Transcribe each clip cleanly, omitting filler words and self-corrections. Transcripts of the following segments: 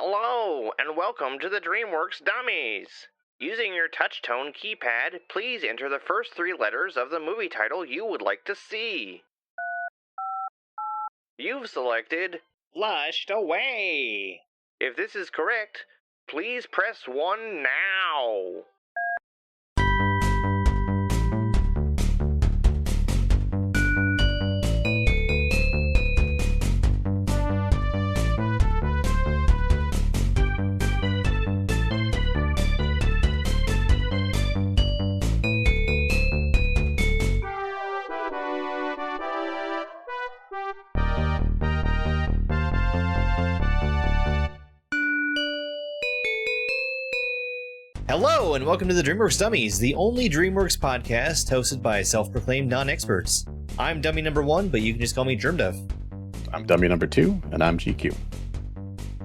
Hello, and welcome to the Dreamworks Dummies. Using your touch-tone keypad, please enter the first 3 letters of the movie title you would like to see. You've selected Flushed Away. If this is correct, please press 1 now. Hello, and welcome to the Dreamworks Dummies, the only DreamWorks podcast hosted by self-proclaimed non-experts. I'm dummy number 1, but you can just call me germdove. I'm dummy number 2, and I'm GQ.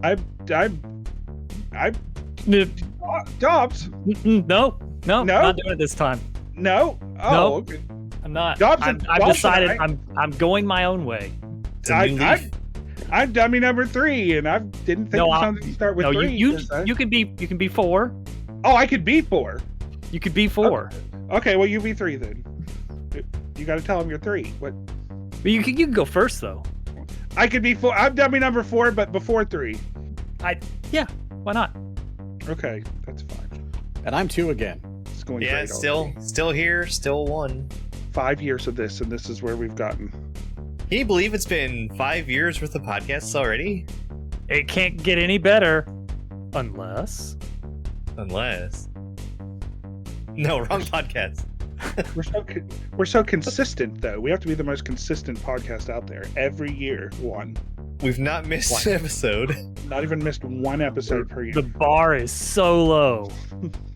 I'm Dobbs. No, not doing it this time. No. Oh, no, okay. I'm not. Dobbs I've Dobbs decided I'm going my own way. It's a new leaf. I'm dummy number 3, and I didn't think something start with 3. You can be 4. Oh, I could be 4. You could be 4. Okay, well, you be 3 then. You got to tell him you're 3. What? But you can go first though. I could be 4. I'm dummy number 4, but before 3. Yeah. Why not? Okay, that's fine. And I'm 2 again. It's going Yeah, great still here, still 1. 5 years of this, and this is where we've gotten. Can you believe it's been 5 years worth of podcasts already? It can't get any better, unless. No, wrong podcast. We're so consistent, though. We have to be the most consistent podcast out there. Every year, 1. We've not missed an episode. Not even missed 1 episode per year. The bar is so low.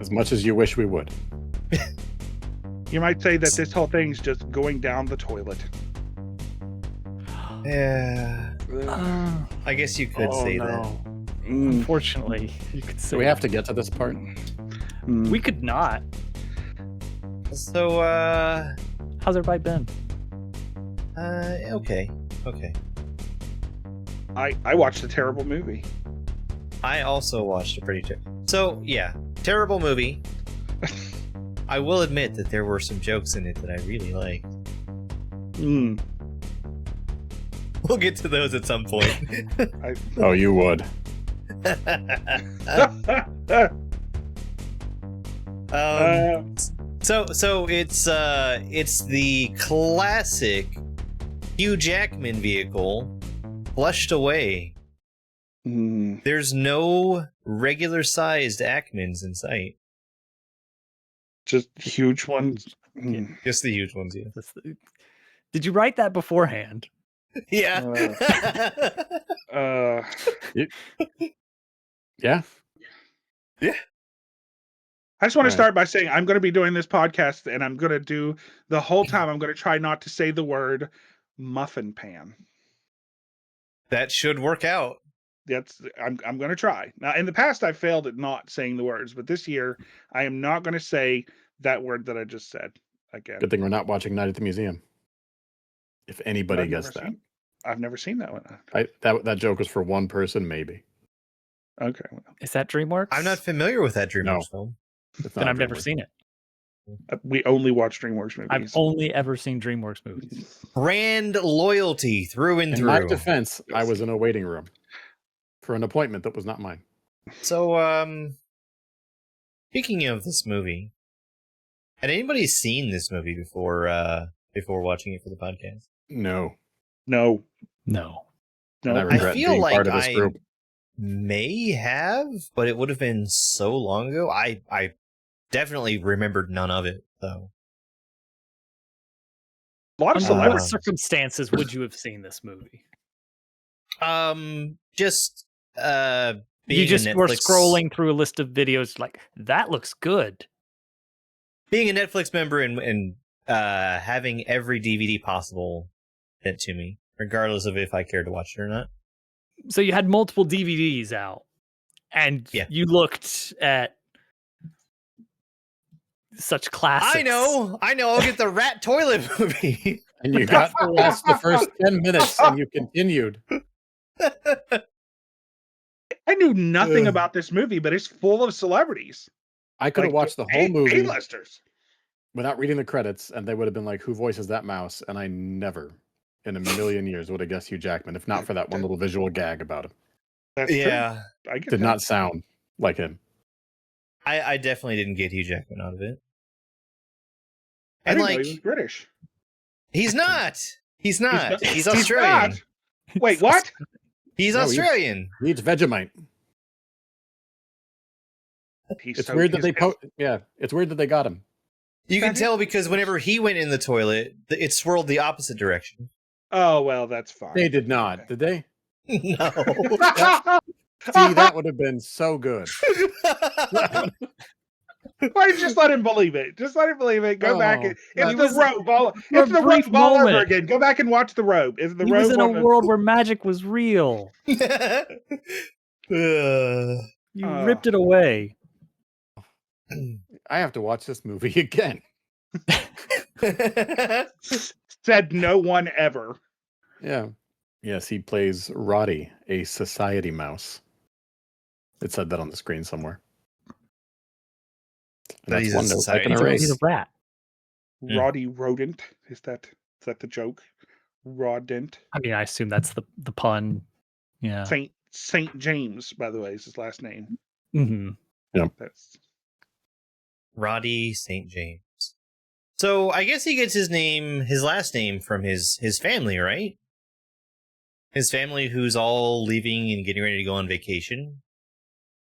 As much as you wish we would. You might say that this whole thing's just going down the toilet. Yeah. I guess you could say that. Unfortunately, you could say Do we have to get to this part? We could not. So, How's everybody been? okay. I watched a terrible movie. I also watched a pretty So, yeah, terrible movie. I will admit that there were some jokes in it that I really liked. We'll get to those at some point. Oh, you would. So it's the classic Hugh Jackman vehicle, Flushed Away. There's no regular sized Ackmans in sight. Just huge ones. Just the huge ones, yeah. Did you write that beforehand? Yeah. Yeah. I just want to start by saying I'm going to be doing this podcast, and I'm going to do the whole time. I'm going to try not to say the word muffin pan. That should work out. I'm going to try. Now, in the past, I failed at not saying the words, but this year, I am not going to say that word that I just said again. Good thing we're not watching Night at the Museum. If anybody gets that. I've never seen that one. That joke was for one person, maybe. Okay. Is that DreamWorks? I'm not familiar with that DreamWorks film. Then I've never seen it. We only watch DreamWorks movies. I've only ever seen DreamWorks movies. Brand loyalty through and through. In my defense, I was in a waiting room for an appointment that was not mine. So, speaking of this movie, had anybody seen this movie before watching it for the podcast? No. And I regret feel being like part of this group. May have, but it would have been so long ago. I definitely remembered none of it, though. A lot of Under what circumstances would you have seen this movie? Just you just were scrolling through a list of videos like, that looks good. Being a Netflix member and having every DVD possible sent to me, regardless of if I cared to watch it or not. So you had multiple DVDs out, and you looked at such classics. I know. I'll get the rat toilet movie. And you got past the first 10 minutes and you continued. I knew nothing about this movie, but it's full of celebrities. I could have watched the whole movie A-listers without reading the credits, and they would have been like, "Who voices that mouse?" And I never, in a million years, would have guessed Hugh Jackman if not for that one little visual gag about him. That's true. I did not sound like him. I definitely didn't get Hugh Jackman out of it. I didn't know he was British. He's not. He's not. He's He's Australian. not. Wait, what? He's Australian. He eats Vegemite. It's weird that they it's weird that they got him. You can tell because whenever he went in the toilet, it swirled the opposite direction. Oh, well, that's fine. They did not, did they? No. See, that would have been so good. Why just let him believe it? Just let him believe it. Go back. It's the robe all over again. Go back and watch the robe. He was in a world where magic was real. You ripped it away. I have to watch this movie again. Said no one ever. Yeah. Yes, he plays Roddy, a society mouse. It said that on the screen somewhere. And that's one note I can erase. He's a rat. Roddy Rodent. Is that the joke? Rodent. I mean, I assume that's the pun. Yeah. Saint James, by the way, is his last name. Mm-hmm. Yep. That's Roddy St. James. So I guess he gets his last name from his family, right? His family who's all leaving and getting ready to go on vacation.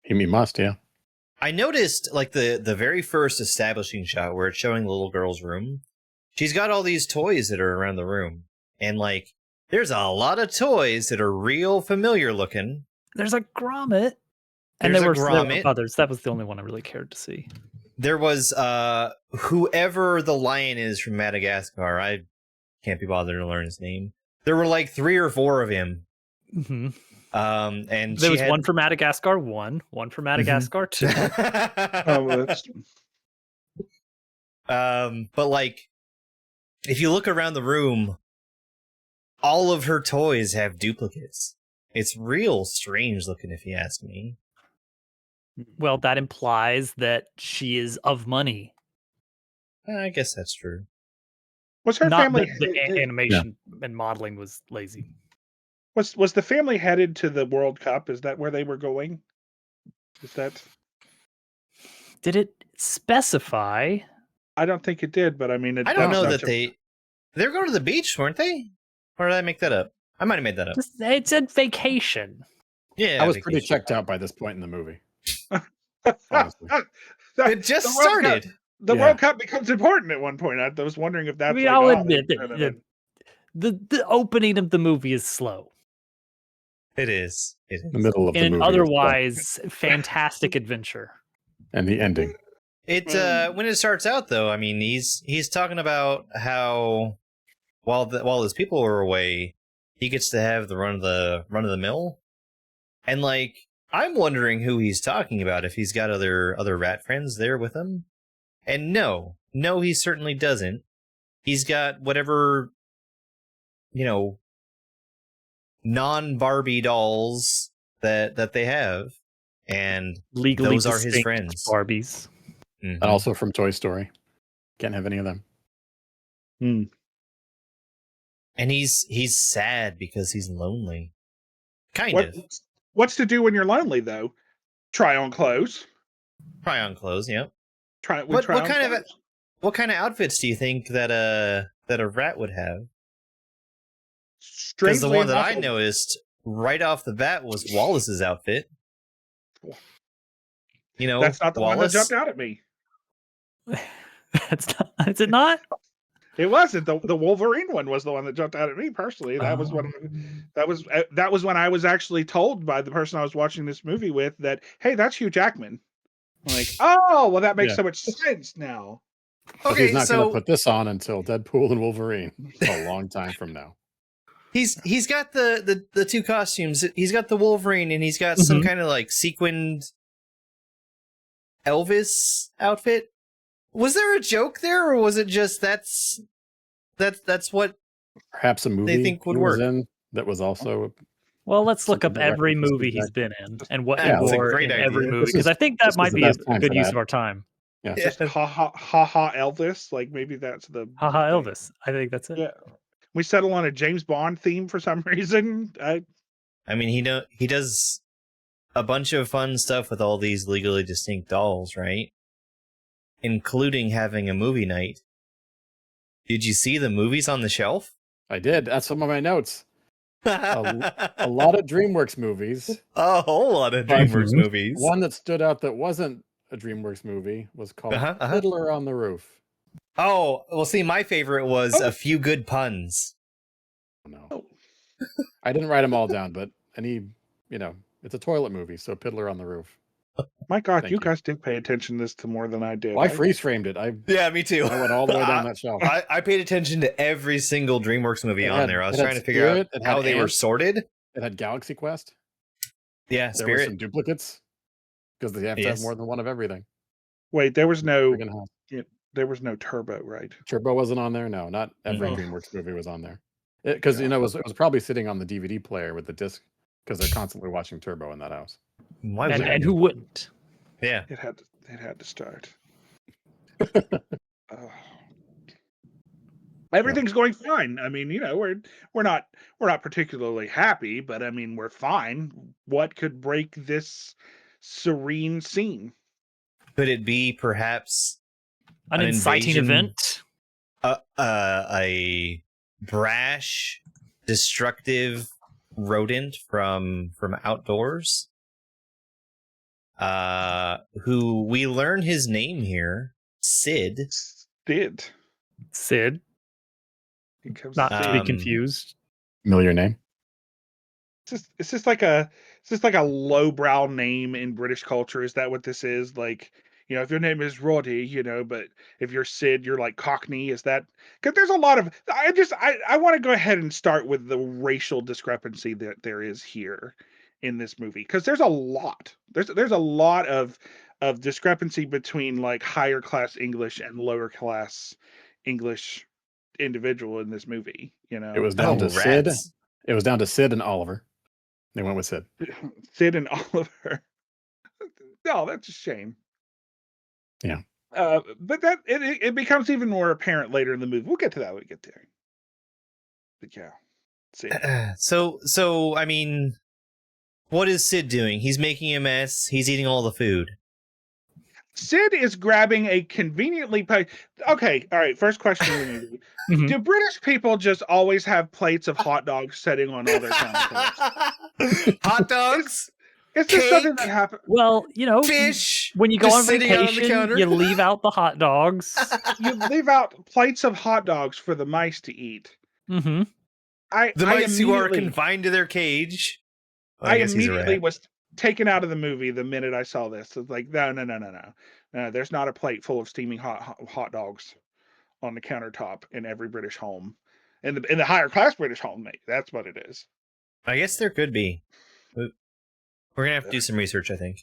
He must, yeah. I noticed like the very first establishing shot where it's showing the little girl's room. She's got all these toys that are around the room. And like there's a lot of toys that are real familiar looking. There's a grommet. And there were others. That was the only one I really cared to see. There was whoever the lion is from Madagascar. I can't be bothered to learn his name. There were like 3 or 4 of him. Mm-hmm. And there was one for Madagascar 1, one for Madagascar 2. But like, if you look around the room, all of her toys have duplicates. It's real strange looking, if you ask me. Well, that implies that she is of money. I guess that's true. Was her family the animation and modeling was lazy? Was the family headed to the World Cup? Is that where they were going? Did it specify? I don't think it did, but I mean, I don't know that they're going to the beach, weren't they? Or did I make that up? I might have made that up. It said vacation. Yeah, I was pretty checked out by this point in the movie. It just started. The World Cup becomes important at one point. I was wondering if that's. I'll admit that the opening of the movie is slow. It is. The middle of the movie. An otherwise fantastic adventure. And the ending. It when it starts out though, I mean he's talking about how while his people are away, he gets to have the run of the mill, and like I'm wondering who he's talking about, if he's got other rat friends there with him. And no, he certainly doesn't. He's got whatever, non-Barbie dolls that they have, and legally those are his friends. Barbies. Mm-hmm. And also from Toy Story. Can't have any of them. And he's sad because he's lonely. Kind of. What's to do when you're lonely though? Try on clothes. Try on clothes, yep. What kind of outfits do you think that a rat would have? Because the one that I noticed right off the bat was Wallace's outfit. That's not the one that jumped out at me. That's not, is it not? It wasn't. The Wolverine one was the one that jumped out at me personally. That was when I was actually told by the person I was watching this movie with that, hey, that's Hugh Jackman. I'm like, oh, well, that makes so much sense now. Okay, he's not going to put this on until Deadpool and Wolverine. A long time from now. He's got the 2 costumes. He's got the Wolverine and he's got some kind of like sequined Elvis outfit. Was there a joke there, or was it just that's what perhaps a movie they think would work? That was also Well, let's look Something up every directly movie for he's been in and what Yeah, he that's a wore great in every idea. movie, because I think that this was might the be a best time good for use that. of our time. Yeah. Just ha Elvis. Like maybe that's the Haha, thing. Elvis. I think that's it. Yeah. We settle on a James Bond theme for some reason. I mean, he does a bunch of fun stuff with all these legally distinct dolls, right? Including having a movie night. Did you see the movies on the shelf? I did. That's some of my notes. A lot of DreamWorks movies. A whole lot of But DreamWorks movies. One that stood out that wasn't a DreamWorks movie was called Fiddler on the Roof. Oh, well, see, my favorite was A Few Good Puns. No. I didn't write them all down, but it's a toilet movie, so Fiddler on the Roof. My God, you guys did pay attention to this more than I did. Well, I freeze framed it. Yeah, me too. I went all the way down that shelf. I paid attention to every single DreamWorks movie on there. I was trying to figure out how they were sorted. It had Galaxy Quest. Yeah, there were some duplicates because they have to have more than one of everything. Wait, there was no Turbo, right? Turbo wasn't on there. No, not every DreamWorks movie was on there. Because it was probably sitting on the DVD player with the disc because they're constantly watching Turbo in that house. Why and who wouldn't? Yeah, it had to start. Everything's going fine. I mean, we're not particularly happy, but I mean, we're fine. What could break this serene scene? Could it be perhaps an inciting event? A brash, destructive rodent from outdoors? Who we learn his name here, Sid. Sid. Not to be confused. Familiar name. It's just like a lowbrow name in British culture. Is that what this is? Like, if your name is Roddy, but if you're Sid, you're like Cockney. Is that because there's a lot of I want to go ahead and start with the racial discrepancy that there is here in this movie, because there's a lot. There's a lot of discrepancy between like higher class English and lower class English individual in this movie. It was down to Sid. It was down to Sid and Oliver. They went with Sid. Sid and Oliver. No, that's a shame. Yeah. But that it becomes even more apparent later in the movie. We'll get to that when we get there. But yeah. Sid. So I mean, what is Sid doing? He's making a mess. He's eating all the food. Sid is grabbing a conveniently Okay, all right. First question in the movie: do British people just always have plates of hot dogs sitting on all their countertops? Hot dogs? Is this something that happens? Well, fish. When you go on vacation, you leave out the hot dogs. You leave out plates of hot dogs for the mice to eat. Mm-hmm. The mice who are confined to their cage. I immediately was taken out of the movie the minute I saw this. It's like, no. There's not a plate full of steaming hot dogs on the countertop in every British home. In the higher class British home, mate. That's what it is. I guess there could be. We're gonna have to do some research, I think.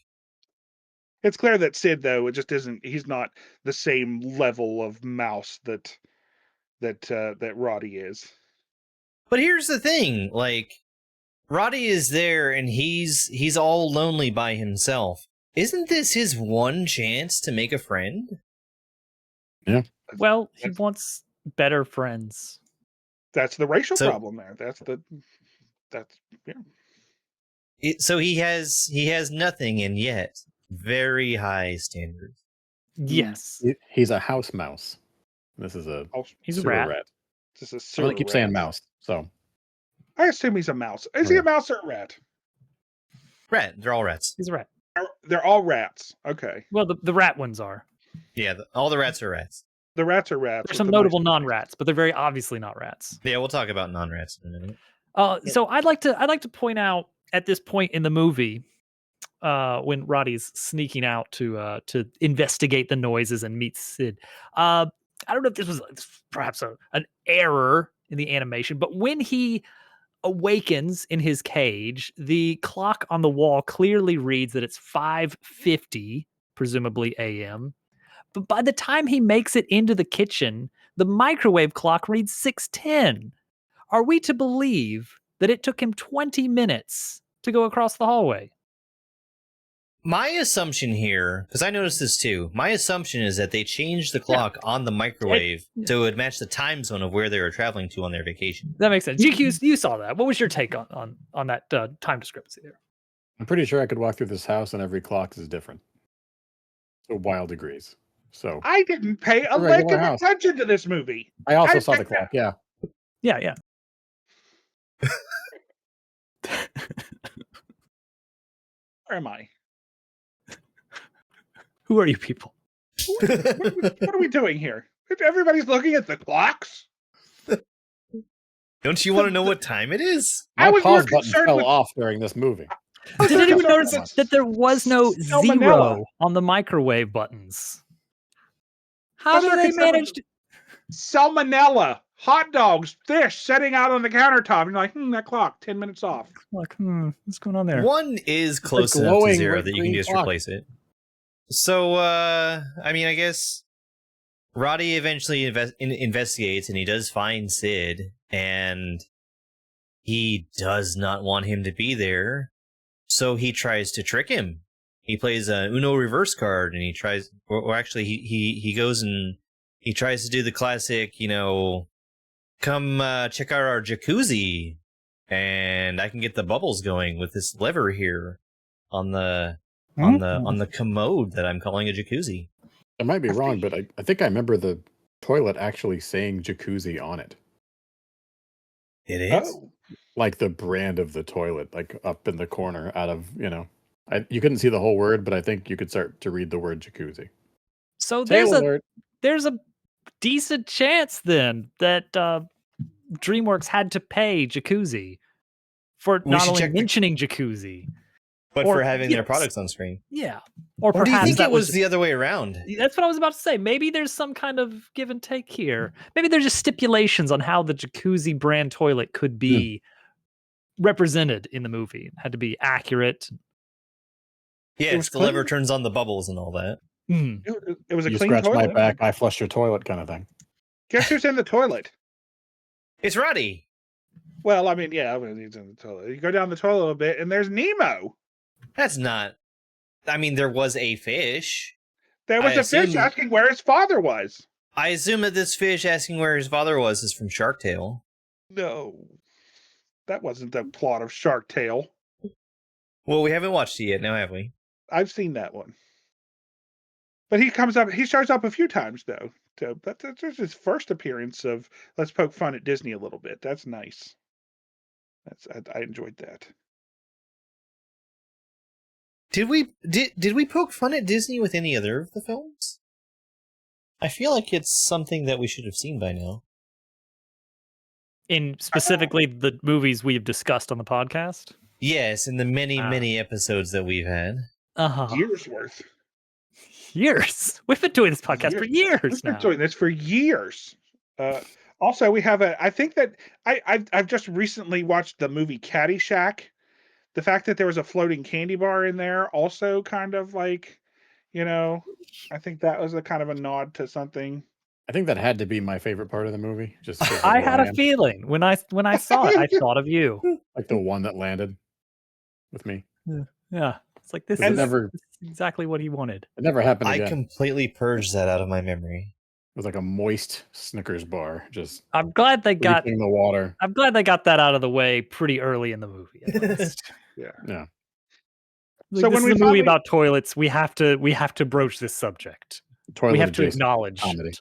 It's clear that Sid, though, it just isn't. He's not the same level of mouse that Roddy is. But here's the thing, like, Roddy is there and he's all lonely by himself. Isn't this his one chance to make a friend? Yeah. Well, he wants better friends. That's the racial problem there. That's yeah. So he has nothing, and yet very high standards. Yes. He's a house mouse. This is he's a rat. Just a I'm gonna keep saying mouse. So I assume he's a mouse. Is he a mouse or a rat? Rat. They're all rats. He's a rat. They're all rats. Okay. Well, the rat ones are. Yeah, all the rats are rats. The rats are rats. There's some notable non-rats, but they're very obviously not rats. Yeah, we'll talk about non-rats in a minute. So I'd like to point out at this point in the movie, when Roddy's sneaking out to investigate the noises and meet Sid. I don't know if this was perhaps an error in the animation, but when he awakens in his cage, the clock on the wall clearly reads that it's 5:50, presumably a.m. But by the time he makes it into the kitchen, the microwave clock reads 6:10. Are we to believe that it took him 20 minutes to go across the hallway. My assumption here, because I noticed this too, my assumption is that they changed the clock on the microwave so it would match the time zone of where they were traveling to on their vacation. That makes sense. GQ, you saw that. What was your take on that time discrepancy there? I'm pretty sure I could walk through this house and every clock is different. So wild degrees. So I didn't pay a lick of attention to this movie. I also saw the clock, yeah. Yeah. Where am I? Who are you people? What are we doing here? Everybody's looking at the clocks. Don't you want to know what time it is? My was pause more button concerned fell with- off during this movie. Did anyone notice that there was no Salmonella. zero on the microwave buttons? How did they manage to... Salmonella, hot dogs, fish setting out on the countertop. And you're like, that clock, 10 minutes off. Like, what's going on there? One is close enough to glowing zero red that you can green just clock. replace it. So, I mean, I guess Roddy eventually investigates and he does find Sid, and he does not want him to be there. So he tries to trick him. He plays a Uno reverse card, and he tries, or actually, he goes and he tries to do the classic, come check out our jacuzzi, and I can get the bubbles going with this lever here on the commode that I'm calling a jacuzzi. I might be wrong, but I think I remember the toilet actually saying jacuzzi on it. It is? Oh. Like the brand of the toilet, like up in the corner out of, you couldn't see the whole word, but I think you could start to read the word jacuzzi. So Tail there's a decent chance then that DreamWorks had to pay Jacuzzi for not only mentioning Jacuzzi, but for having their products on screen. Yeah. Or do you perhaps think that it was the other way around? That's what I was about to say. Maybe there's some kind of give and take here. Maybe there's just stipulations on how the Jacuzzi brand toilet could be represented in the movie. It had to be accurate. Yes, the lever turns on the bubbles and all that. It was a you clean scratch toilet. my back, I flush your toilet kind of thing. Guess who's in the toilet? It's Roddy. Well, I mean, yeah, he's in the toilet. You go down the toilet a little bit, and there's Nemo. That's not... I mean, there was a fish. There was a fish asking where his father was. I assume that this fish asking where his father was is from Shark Tale. No. That wasn't the plot of Shark Tale. Well, we haven't watched it yet, now have we? I've seen that one. But he shows up a few times, though. But that's his first appearance of let's poke fun at Disney a little bit. That's nice. I enjoyed that. Did we poke fun at Disney with any other of the films? I feel like it's something that we should have seen by now. In specifically the movies we've discussed on the podcast? Yes, in the many episodes that we've had. Years worth. Years. We've been doing this podcast for years We've now. been doing this for years. Also, we have I think that I've just recently watched the movie Caddyshack. The fact that there was a floating candy bar in there also kind of like, I think that was a kind of a nod to something. I think that had to be my favorite part of the movie. Just I had a feeling when I saw it, I thought of you. Like the one that landed with me. Yeah. It's like this is exactly what he wanted. It never happened again. I completely purged that out of my memory. It was like a moist Snickers bar. Just I'm glad they got the water. I'm glad they got that out of the way pretty early in the movie. Yeah. Like, so when we movie about toilets, we have to broach this subject. We have to acknowledge comedy.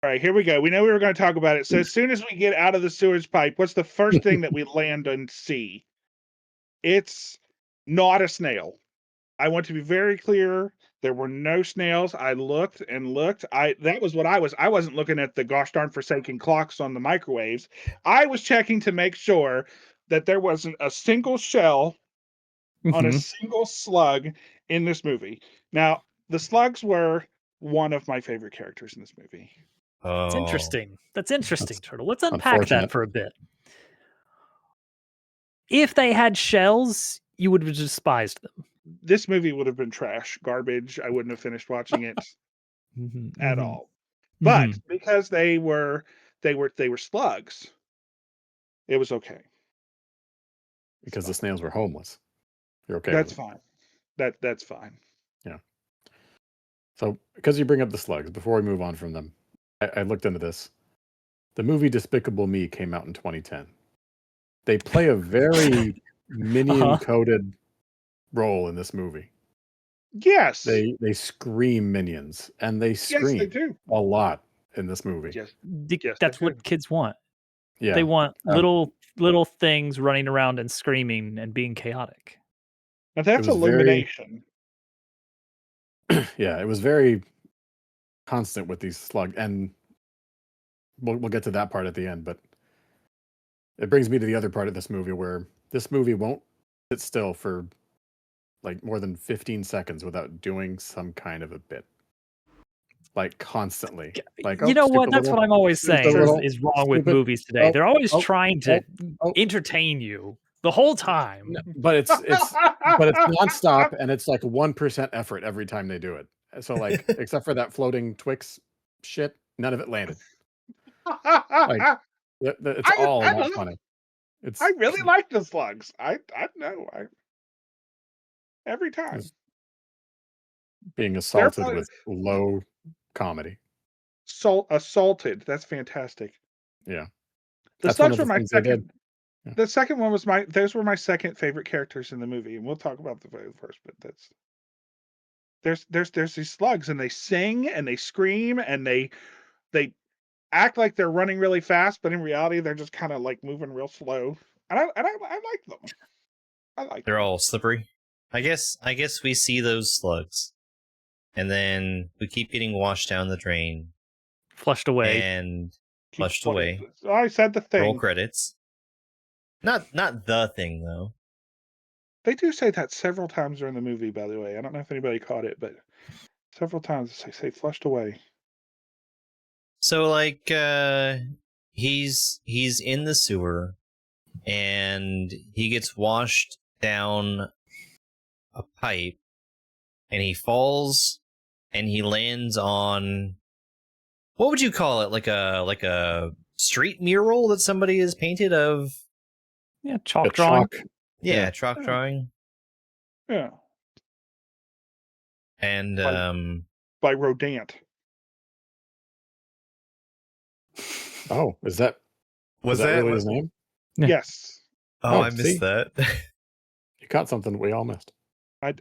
All right, here we go. We know we were going to talk about it. So as soon as we get out of the sewage pipe, what's the first thing that we land and see? It's not a snail. I want to be very clear. There were no snails. I looked and looked. That was what I was. I wasn't looking at the gosh darn forsaken clocks on the microwaves. I was checking to make sure that there wasn't a single shell on a single slug in this movie. Now, the slugs were one of my favorite characters in this movie. Oh. That's interesting. That's interesting, Turtle. Let's unpack that for a bit. If they had shells, you would have despised them. This movie would have been trash, garbage. I wouldn't have finished watching it at all. But because they were slugs, It was okay. Because the snails were homeless. You're okay That's with it. fine. That's fine. Yeah. So, because you bring up the slugs, before we move on from them, I looked into this. The movie Despicable Me came out in 2010. They play a very minion-coded role in this movie. Yes. They scream minions, and they scream Yes, they do. a lot in this movie. Yes. That's they what do. kids want. Yeah. They want little things running around and screaming and being chaotic. Now that's was very- illumination. Yeah, it was very constant with these slugs, and we'll get to that part at the end, but it brings me to the other part of this movie where this movie won't sit still for like more than 15 seconds without doing some kind of a bit. Like constantly. Like, You know what? That's what I'm always saying is wrong with movies today. They're always trying to entertain you the whole time. No, but it's nonstop, and it's like 1% effort every time they do it. So like, except for that floating Twix shit, none of it landed. Like, it's all not funny. I really like the slugs. I know. Every time being assaulted with low comedy. Assaulted. That's fantastic. Yeah. The That's slugs one were of the my things they second. did. The second one was those were my second favorite characters in the movie, and we'll talk about the first. But there's these slugs, and they sing and they scream and they act like they're running really fast, but in reality they're just kind of like moving real slow. And I like them. They're all slippery. I guess we see those slugs, and then we keep getting washed down the drain, flushed away, and flushed away. Oh, I said the thing. Roll credits. Not the thing though. They do say that several times during the movie, by the way. I don't know if anybody caught it, but several times they say flushed away. So like he's in the sewer, and he gets washed down a pipe, and he falls, and he lands on, what would you call it? Like a street mural that somebody has painted of. Yeah, chalk drawing. Yeah, chalk drawing. Yeah. And by Rodin. Oh, was that really his name? Yeah. Yes. Oh, I missed that. You caught something we all missed. I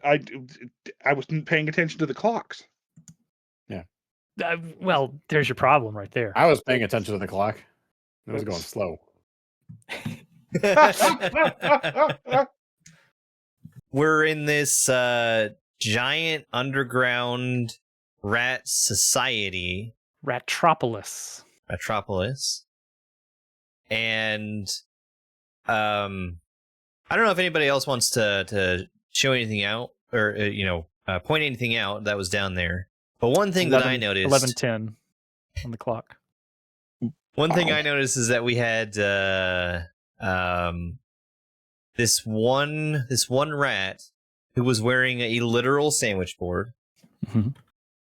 wasn't paying attention to the clocks. Yeah. Well, there's your problem right there. I was paying attention to the clock. It was going slow. We're in this giant underground rat society. Ratropolis. And I don't know if anybody else wants to show anything out or point anything out that was down there. But one thing that I noticed, 11:10 on the clock. One thing I noticed is that we had this one rat who was wearing a literal sandwich board. Mm-hmm.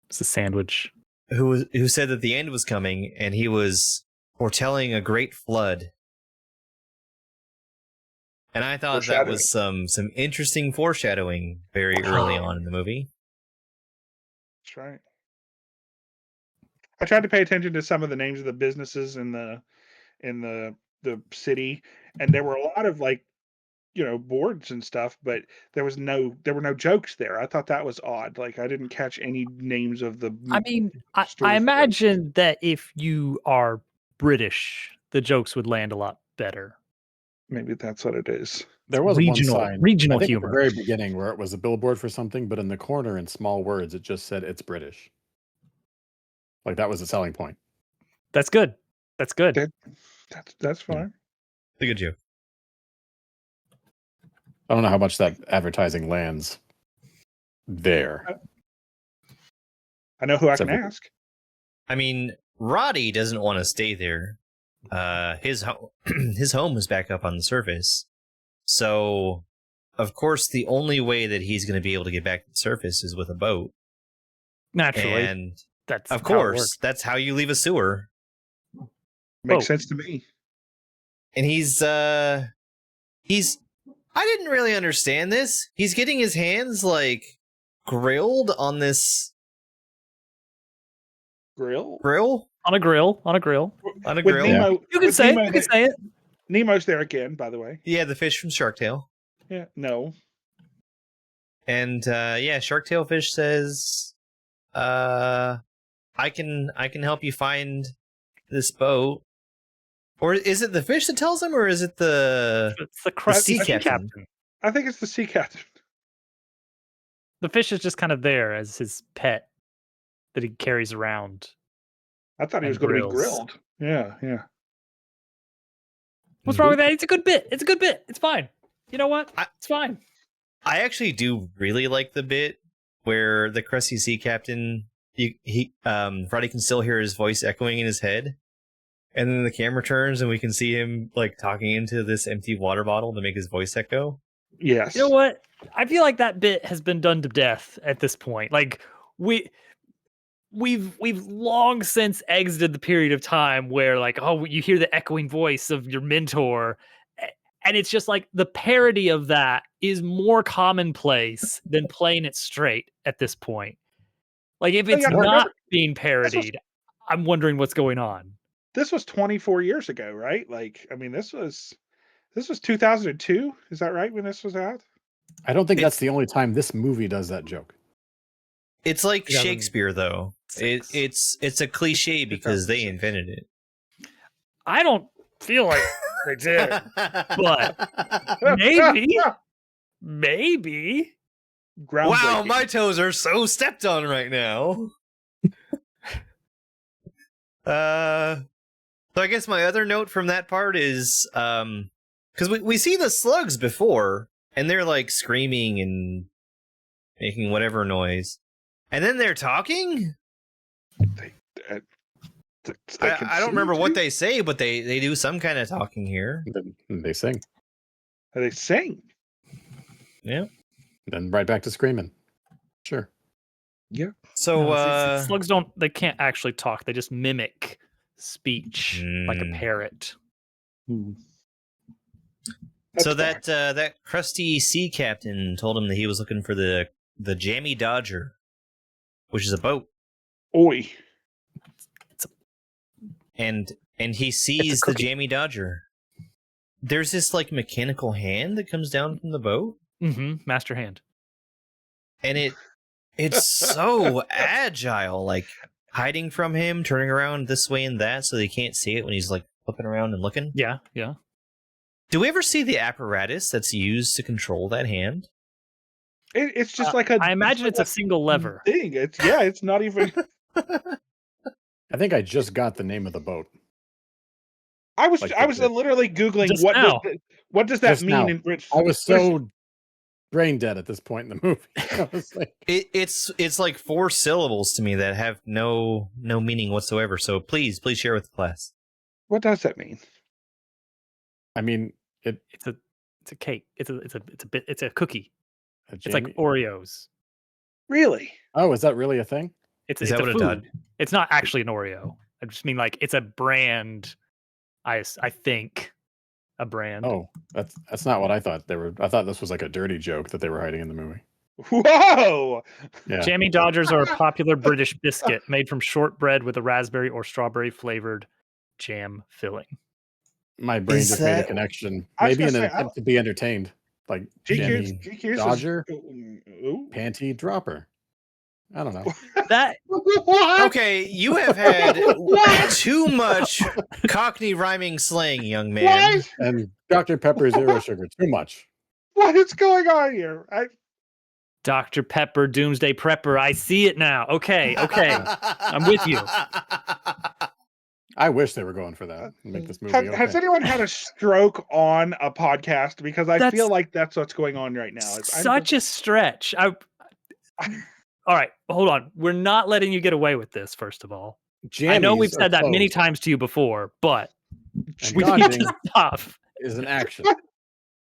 It's a sandwich. Who said that the end was coming, and he was foretelling a great flood. And I thought that was some interesting foreshadowing very early on in the movie. That's right. I tried to pay attention to some of the names of the businesses in the city, and there were a lot of boards and stuff, but there were no jokes there. I thought that was odd. Like I didn't catch any names of the. I mean, I imagine that if you are British, the jokes would land a lot better. Maybe that's what it is. There was regional I think humor at the very beginning where it was a billboard for something, but in the corner in small words it just said it's British. Like that was the selling point. That's good. That's good. That's fine. It's a good joke. I don't know how much that advertising lands there. I know who I can ask. I mean, Roddy doesn't want to stay there. His home is back up on the surface. So, of course, the only way that he's going to be able to get back to the surface is with a boat. Naturally. And that's of course, that's how you leave a sewer. Makes sense to me. and he's I didn't really understand this. He's getting his hands like grilled on this Grill On a grill. on a with grill. Nemo. You can with say it. Nemo You can say it. Nemo's there again, by the way. Yeah, the fish from Shark Tale. Yeah, no. And Shark Tale Fish says, I can help you find this boat. Or is it the fish that tells him, or is it the It's the sea captain? I think it's the sea captain. The fish is just kind of there as his pet that he carries around. I thought he And was going to be grills. grilled. Yeah. What's wrong with that? It's a good bit. It's a good bit. It's fine. You know what? It's fine. I actually do really like the bit where the crusty sea captain, Roddy can still hear his voice echoing in his head, and then the camera turns and we can see him like talking into this empty water bottle to make his voice echo. Yes. You know what? I feel like that bit has been done to death at this point. Like we've long since exited the period of time where like, oh, you hear the echoing voice of your mentor, and it's just like the parody of that is more commonplace than playing it straight at this point. Like if it's yeah, not remember, being parodied, I'm wondering what's going on. This was 24 years ago, right? Like, I mean, this was 2002. Is that right when this was out? I don't think that's the only time this movie does that joke. It's like 2006. Shakespeare, though. It's a cliche because they invented it. I don't feel like they did, but maybe. Wow, Groundbreaking. my toes are so stepped on right now. So I guess my other note from that part is because we see the slugs before, and they're like screaming and making whatever noise, and then they're talking. I don't remember what they say, but they do some kind of talking here. Then they sing. They sing. Yeah. Then right back to screaming. Sure. Yeah. So No, slugs they can't actually talk. They just mimic speech like a parrot. So that crusty sea captain told him that he was looking for the Jammy Dodger, which is a boat. Oi. And he sees the Jammy Dodger. There's this like mechanical hand that comes down from the boat. Mm-hmm. Master hand. And it's so agile, like hiding from him, turning around this way and that so they can't see it when he's like flipping around and looking. Yeah. Do we ever see the apparatus that's used to control that hand? It's just I imagine it's a single lever. thing. It's not even. I think I just got the name of the boat. I was Like literally googling Just what now. what does that Just mean now. in British. I was so brain dead at this point in the movie. I was like, It's like 4 syllables to me that have no meaning whatsoever. So please share with the class. What does that mean? I mean, It's a cake. It's a cookie. It's like Jamie- Oreos. Really? Oh, is that really a thing? It's Is that a what it food. done? It's not actually an Oreo. I just mean like it's a brand. I think a brand. Oh, that's not what I thought they were. I thought this was like a dirty joke that they were hiding in the movie. Whoa! Yeah. Jammy Dodgers are a popular British biscuit made from shortbread with a raspberry or strawberry flavored jam filling. My brain Is just made a that- connection. I was Maybe in gonna an say, attempt to be entertained. Like Jammy GQ's Dodger Ooh. panty dropper. I don't know. That What? Okay, you have had too much Cockney rhyming slang, young man. What? And Dr. Pepper Zero Sugar. Too much. What is going on here? Dr. Pepper Doomsday Prepper. I see it now. Okay. I'm with you. I wish they were going for that. Make this movie. Has anyone had a stroke on a podcast? Because I feel like that's what's going on right now. Such a stretch. All right, hold on. We're not letting you get away with this, first of all. I know we've said that many times to you before, but And we need dodging to stop. is an action.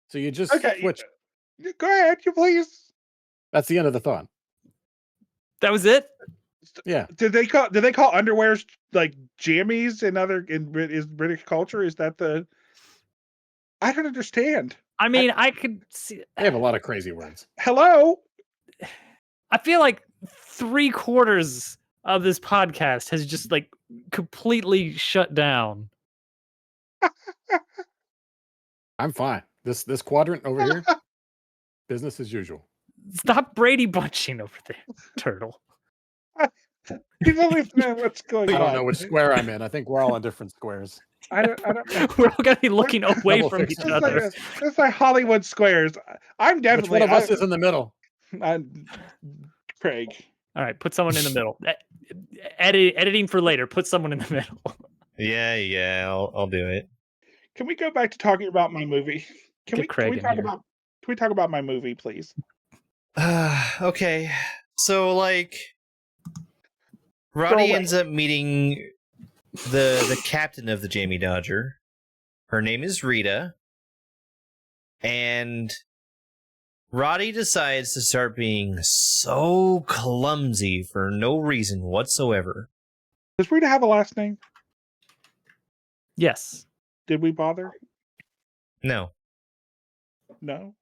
So you just Okay, switch. Go ahead, you please. That's the end of the thought. That was it? Yeah. Did they call underwears like jammies in British culture? Is that the I don't understand. I mean, I could see. They have a lot of crazy words. Hello? I feel like 3/4 of this podcast has just like completely shut down. I'm fine. This quadrant over here, business as usual. Stop Brady bunching over there, Turtle. You don't even know what's going I on. don't know which square I'm in. I think we're all in different squares. I don't know. We're all gonna be looking away Double from fix each it. other. It's like Hollywood Squares. I'm Which definitely one of us is in the middle? Craig. All right, put someone in the middle. Editing for later. Put someone in the middle. Yeah, I'll do it. Can we go back to talking about my movie? Can Get we Craig in talk here. about can we talk about my movie, please? Okay, so like, Roddy ends up meeting the captain of the Jamie Dodger. Her name is Rita, and Roddy decides to start being so clumsy for no reason whatsoever. Does Rita have a last name? Yes. Did we bother? No, No.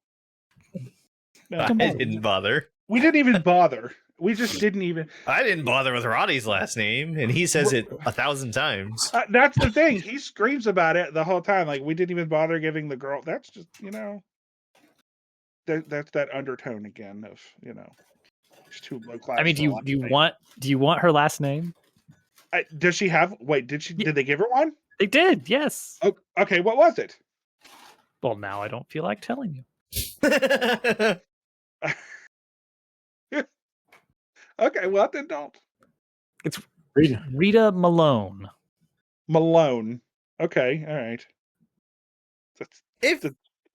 I didn't bother. We didn't even bother. We just didn't even. I didn't bother with Roddy's last name, and he says it 1,000 times. That's the thing. He screams about it the whole time. Like, we didn't even bother giving the girl. That's just, that's that undertone again of, it's too low class. I mean, do you want her last name? Does she have? Wait, did they give her one? They did. Yes. Oh, okay, what was it? Well, now I don't feel like telling you. Okay, well then don't. It's Rita. Rita Malone. Malone. Okay, all right.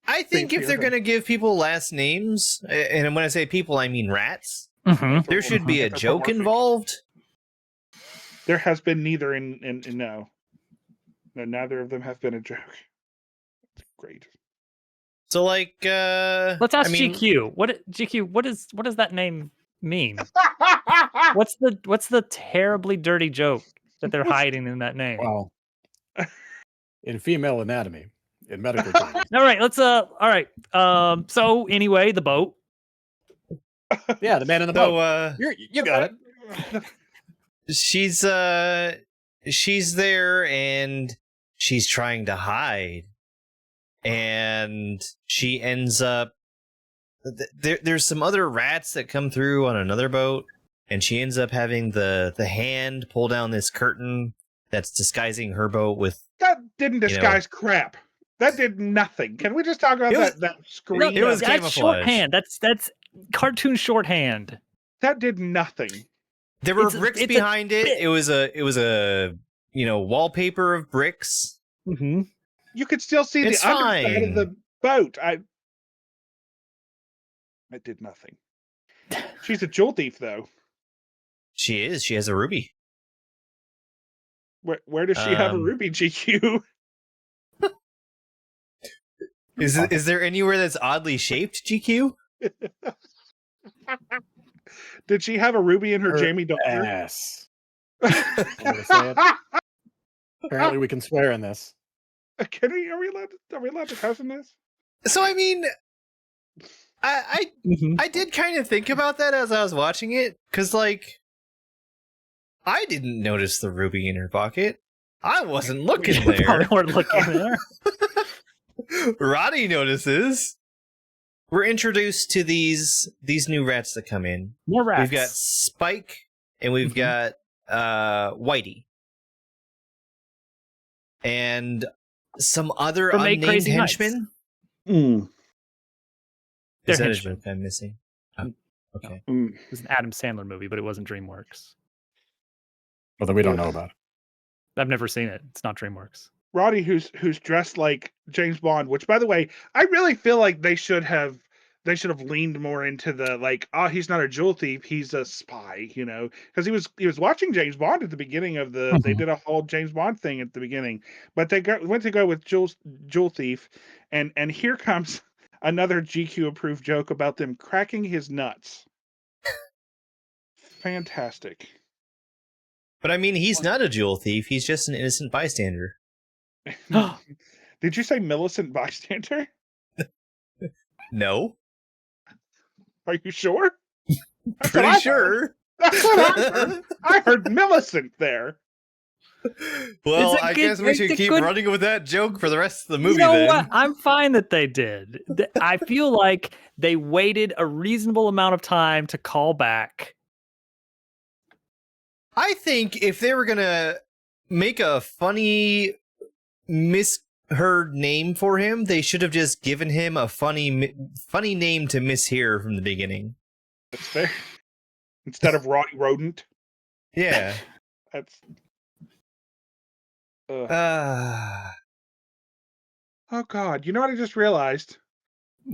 I think if they're going to give people last names, and when I say people, I mean rats, Mm-hmm. there should be a joke involved. There has been neither in no, neither of them have been a joke. Great. So, like, Let's ask GQ. What does that name mean? What's the terribly dirty joke that they're hiding in that name? Well, in female anatomy, in medical terms. All right, all right. So anyway, the boat. Yeah, the man in the boat. You got it. She's there and she's trying to hide, and she ends up there's some other rats that come through on another boat, and she ends up having the hand pull down this curtain that's disguising her boat with. That didn't disguise crap. That did nothing. Can we just talk about that screen? It was that's camouflage. Shorthand. That's cartoon shorthand. That did nothing. There were bricks behind it. It was a wallpaper of bricks. Mm-hmm. You could still see the underside of the boat. It did nothing. She's a jewel thief, though. She is. She has a ruby. Where does she have a ruby, GQ? Is there anywhere that's oddly shaped, GQ? Did she have a ruby in her Jamie Dodger? Yes. Apparently, we can swear in this. Are we allowed to cuss in this? So I mean, I did kind of think about that as I was watching it, because like, I didn't notice the ruby in her pocket. I wasn't looking there. Probably weren't looking there. Roddy notices. We're introduced to these new rats that come in. More rats. We've got Spike and we've got Whitey. And some other From Eight unnamed Crazy henchmen. Mm. Is that henchmen. I'm missing? Oh, okay. Mm. It was an Adam Sandler movie, but it wasn't DreamWorks. Although we don't know about it. I've never seen it. It's not DreamWorks. Roddy, who's dressed like James Bond, which, by the way, I really feel like they should have leaned more into the like, oh, he's not a jewel thief, he's a spy, because he was watching James Bond at the beginning of the. They did a whole James Bond thing at the beginning, but they went to go with jewel thief, and here comes another GQ approved joke about them cracking his nuts. Fantastic. But I mean, he's not a jewel thief. He's just an innocent bystander. Did you say Millicent Bystander? No, Are you sure? That's pretty what I heard. sure. That's what I heard. I heard Millicent there. Well, It's a I good- guess we it's should a keep good- running with that joke for the rest of the movie. You know then. what? I'm fine that they did. I feel like they waited a reasonable amount of time to call back. I think if they were gonna make a funny misheard name for him, they should have just given him a funny name to mishear from the beginning. That's fair. Instead of Roddy Rodent. Yeah. That's. Uh, Oh God! You know what I just realized?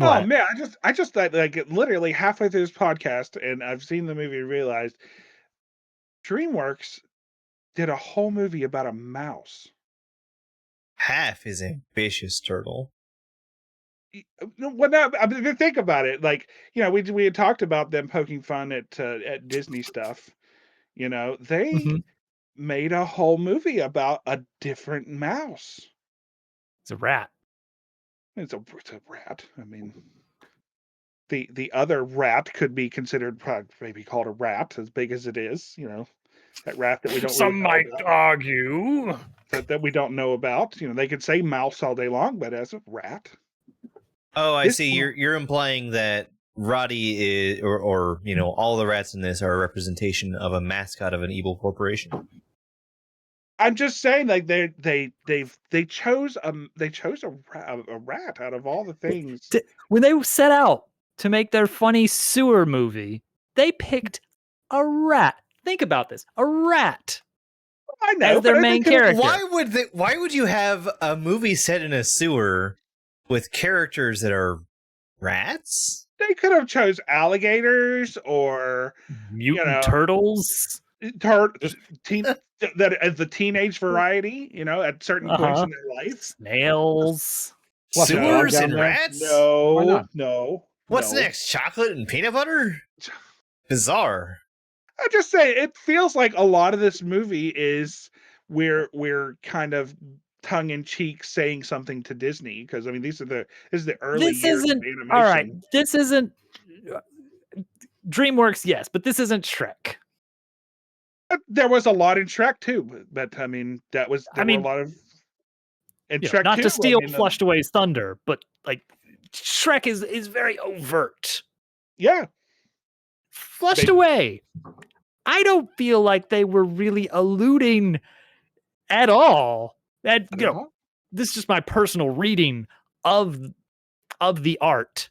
Oh What? man, I just like literally halfway through this podcast, and I've seen the movie and realized DreamWorks did a whole movie about a mouse. half is ambitious, Turtle. Well, now I mean, think about it. Like, you know, we had talked about them poking fun at Disney stuff. You know, they Mhm. made a whole movie about a different mouse. It's a rat. It's a rat. I mean, the other rat could be considered maybe called a rat, as big as it is. You know, that rat that we don't. Some really might know about, argue. that we don't know about. You know, they could say mouse all day long, but as a rat. Oh, I This see. one- You're implying that Roddy is, or you know, all the rats in this are a representation of a mascot of an evil corporation. I'm just saying, like they chose a rat out of all the things. When they set out to make their funny sewer movie, they picked a rat. Think about this: a rat I know as their but I main think it- character. Why would you have a movie set in a sewer with characters that are rats? They could have chose alligators or Mutant know, turtles. that as the teenage variety. You know, at certain points in their life. Snails. Flush a dog Sewers down and there? rats? Why No, not? no. What's no. next? Chocolate and peanut butter? Bizarre. I just say it feels like a lot of this movie is we're kind of tongue in cheek saying something to Disney, because I mean this is the early This years isn't of animation. all right. This isn't DreamWorks, yes, but this isn't Shrek. There was a lot in Shrek too, but I mean there were a lot of in Shrek Not 2, to steal I mean, Flushed Away's thunder, but like Shrek is very overt. yeah. Flushed They- Away. I don't feel like they were really alluding at all. And you know, this is just my personal reading of the art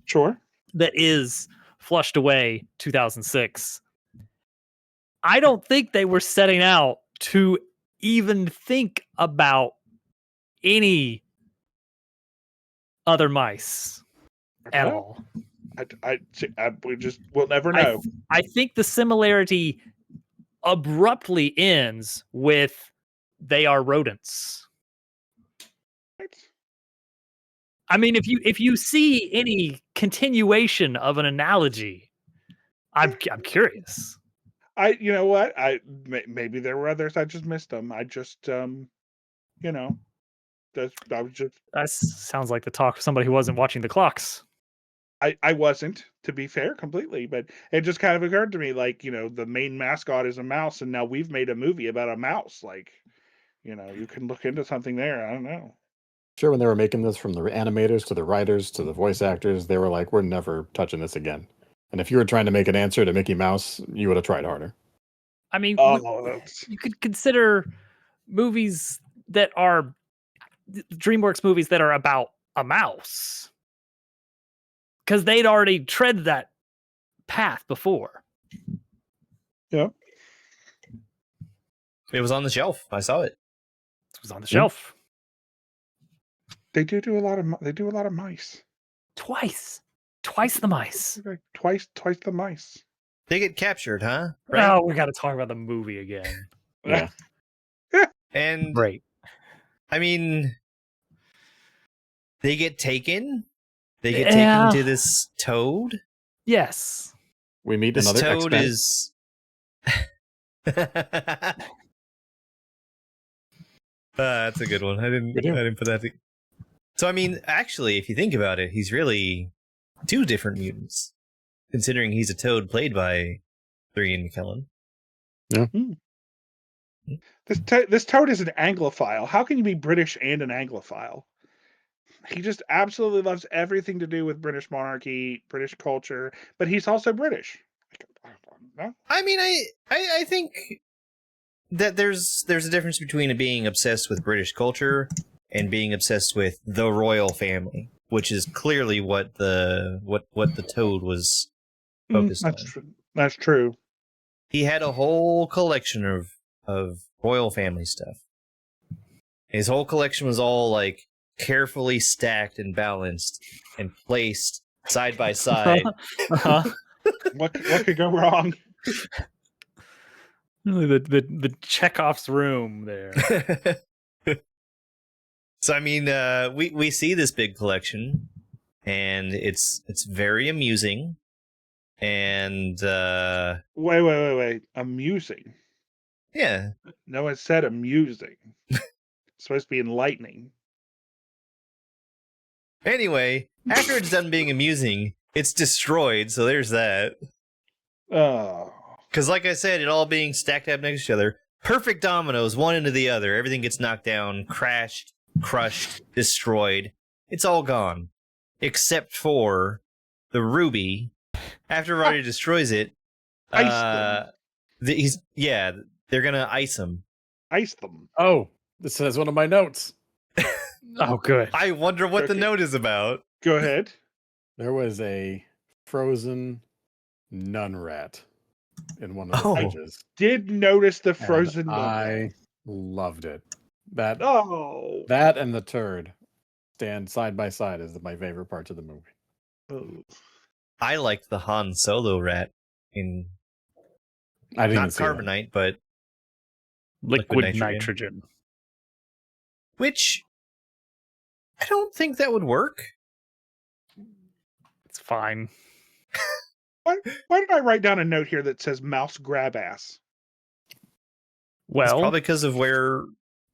Sure. that is Flushed Away 2006. I don't think they were setting out to even think about any other mice at all. We'll never know. I think the similarity abruptly ends with they are rodents. I mean, if you see any continuation of an analogy, I'm curious. You know what? Maybe there were others. I just missed them. I just you know, I was just That sounds like the talk of somebody who wasn't watching the clocks. I wasn't, to be fair, completely, but it just kind of occurred to me, like, you know, the main mascot is a mouse, and now we've made a movie about a mouse. Like, you know, you can look into something there. I don't know. Sure, when they were making this, from the animators to the writers to the voice actors, they were like, we're never touching this again. And if you were trying to make an answer to Mickey Mouse, you would have tried harder. I mean, Oh, you could consider movies that are DreamWorks movies that are about a mouse, because they'd already tread that path before. It was on the shelf. I saw it. It was on the shelf they do a lot of mice. twice the mice. Like twice the mice. They get captured, huh? Oh, we got to talk about the movie again. Yeah. And Great. I mean, they get taken. They get Yeah. taken to this toad. Yes. We meet This another toad X-Men. is. That's a good one. I didn't We do. put that. So I mean, actually, if you think about it, he's really two different mutants, considering he's a toad played by Ian McKellen. This toad is an Anglophile. How can you be British and an Anglophile? He just absolutely loves everything to do with British monarchy, British culture, but he's also British. No? I mean, I think that there's a difference between being obsessed with British culture and being obsessed with the royal family, which is clearly what the toad was focused on. That's true. He had a whole collection of royal family stuff. His whole collection was all like carefully stacked and balanced and placed side by side. What could go wrong? Really, the Chekhov's room there. So I mean, we see this big collection, and it's very amusing, and Wait. Amusing. yeah. No, it said amusing. It's supposed to be enlightening. Anyway, after it's done being amusing, it's destroyed. So there's that. Oh. Because, like I said, it all being stacked up next to each other, perfect dominoes, one into the other. Everything gets knocked down, crashed, crushed, destroyed. It's all gone, except for the ruby. After Roddy destroys it, Ice them. they're gonna ice him. Ice them. Oh, this says one of my notes. Oh, good. I wonder what the Okay. note is about. Go ahead. There was a frozen nun rat in one of the Oh. pages. Did notice the and frozen. I loved it. That Oh. that and the turd stand side by side as my favorite parts of the movie. Oh. I liked the Han Solo rat in I didn't not even see that. carbonite, but Liquid nitrogen. nitrogen. which I don't think that would work. It's fine. Why did I write down a note here that says mouse grab ass? It's Well, probably because of where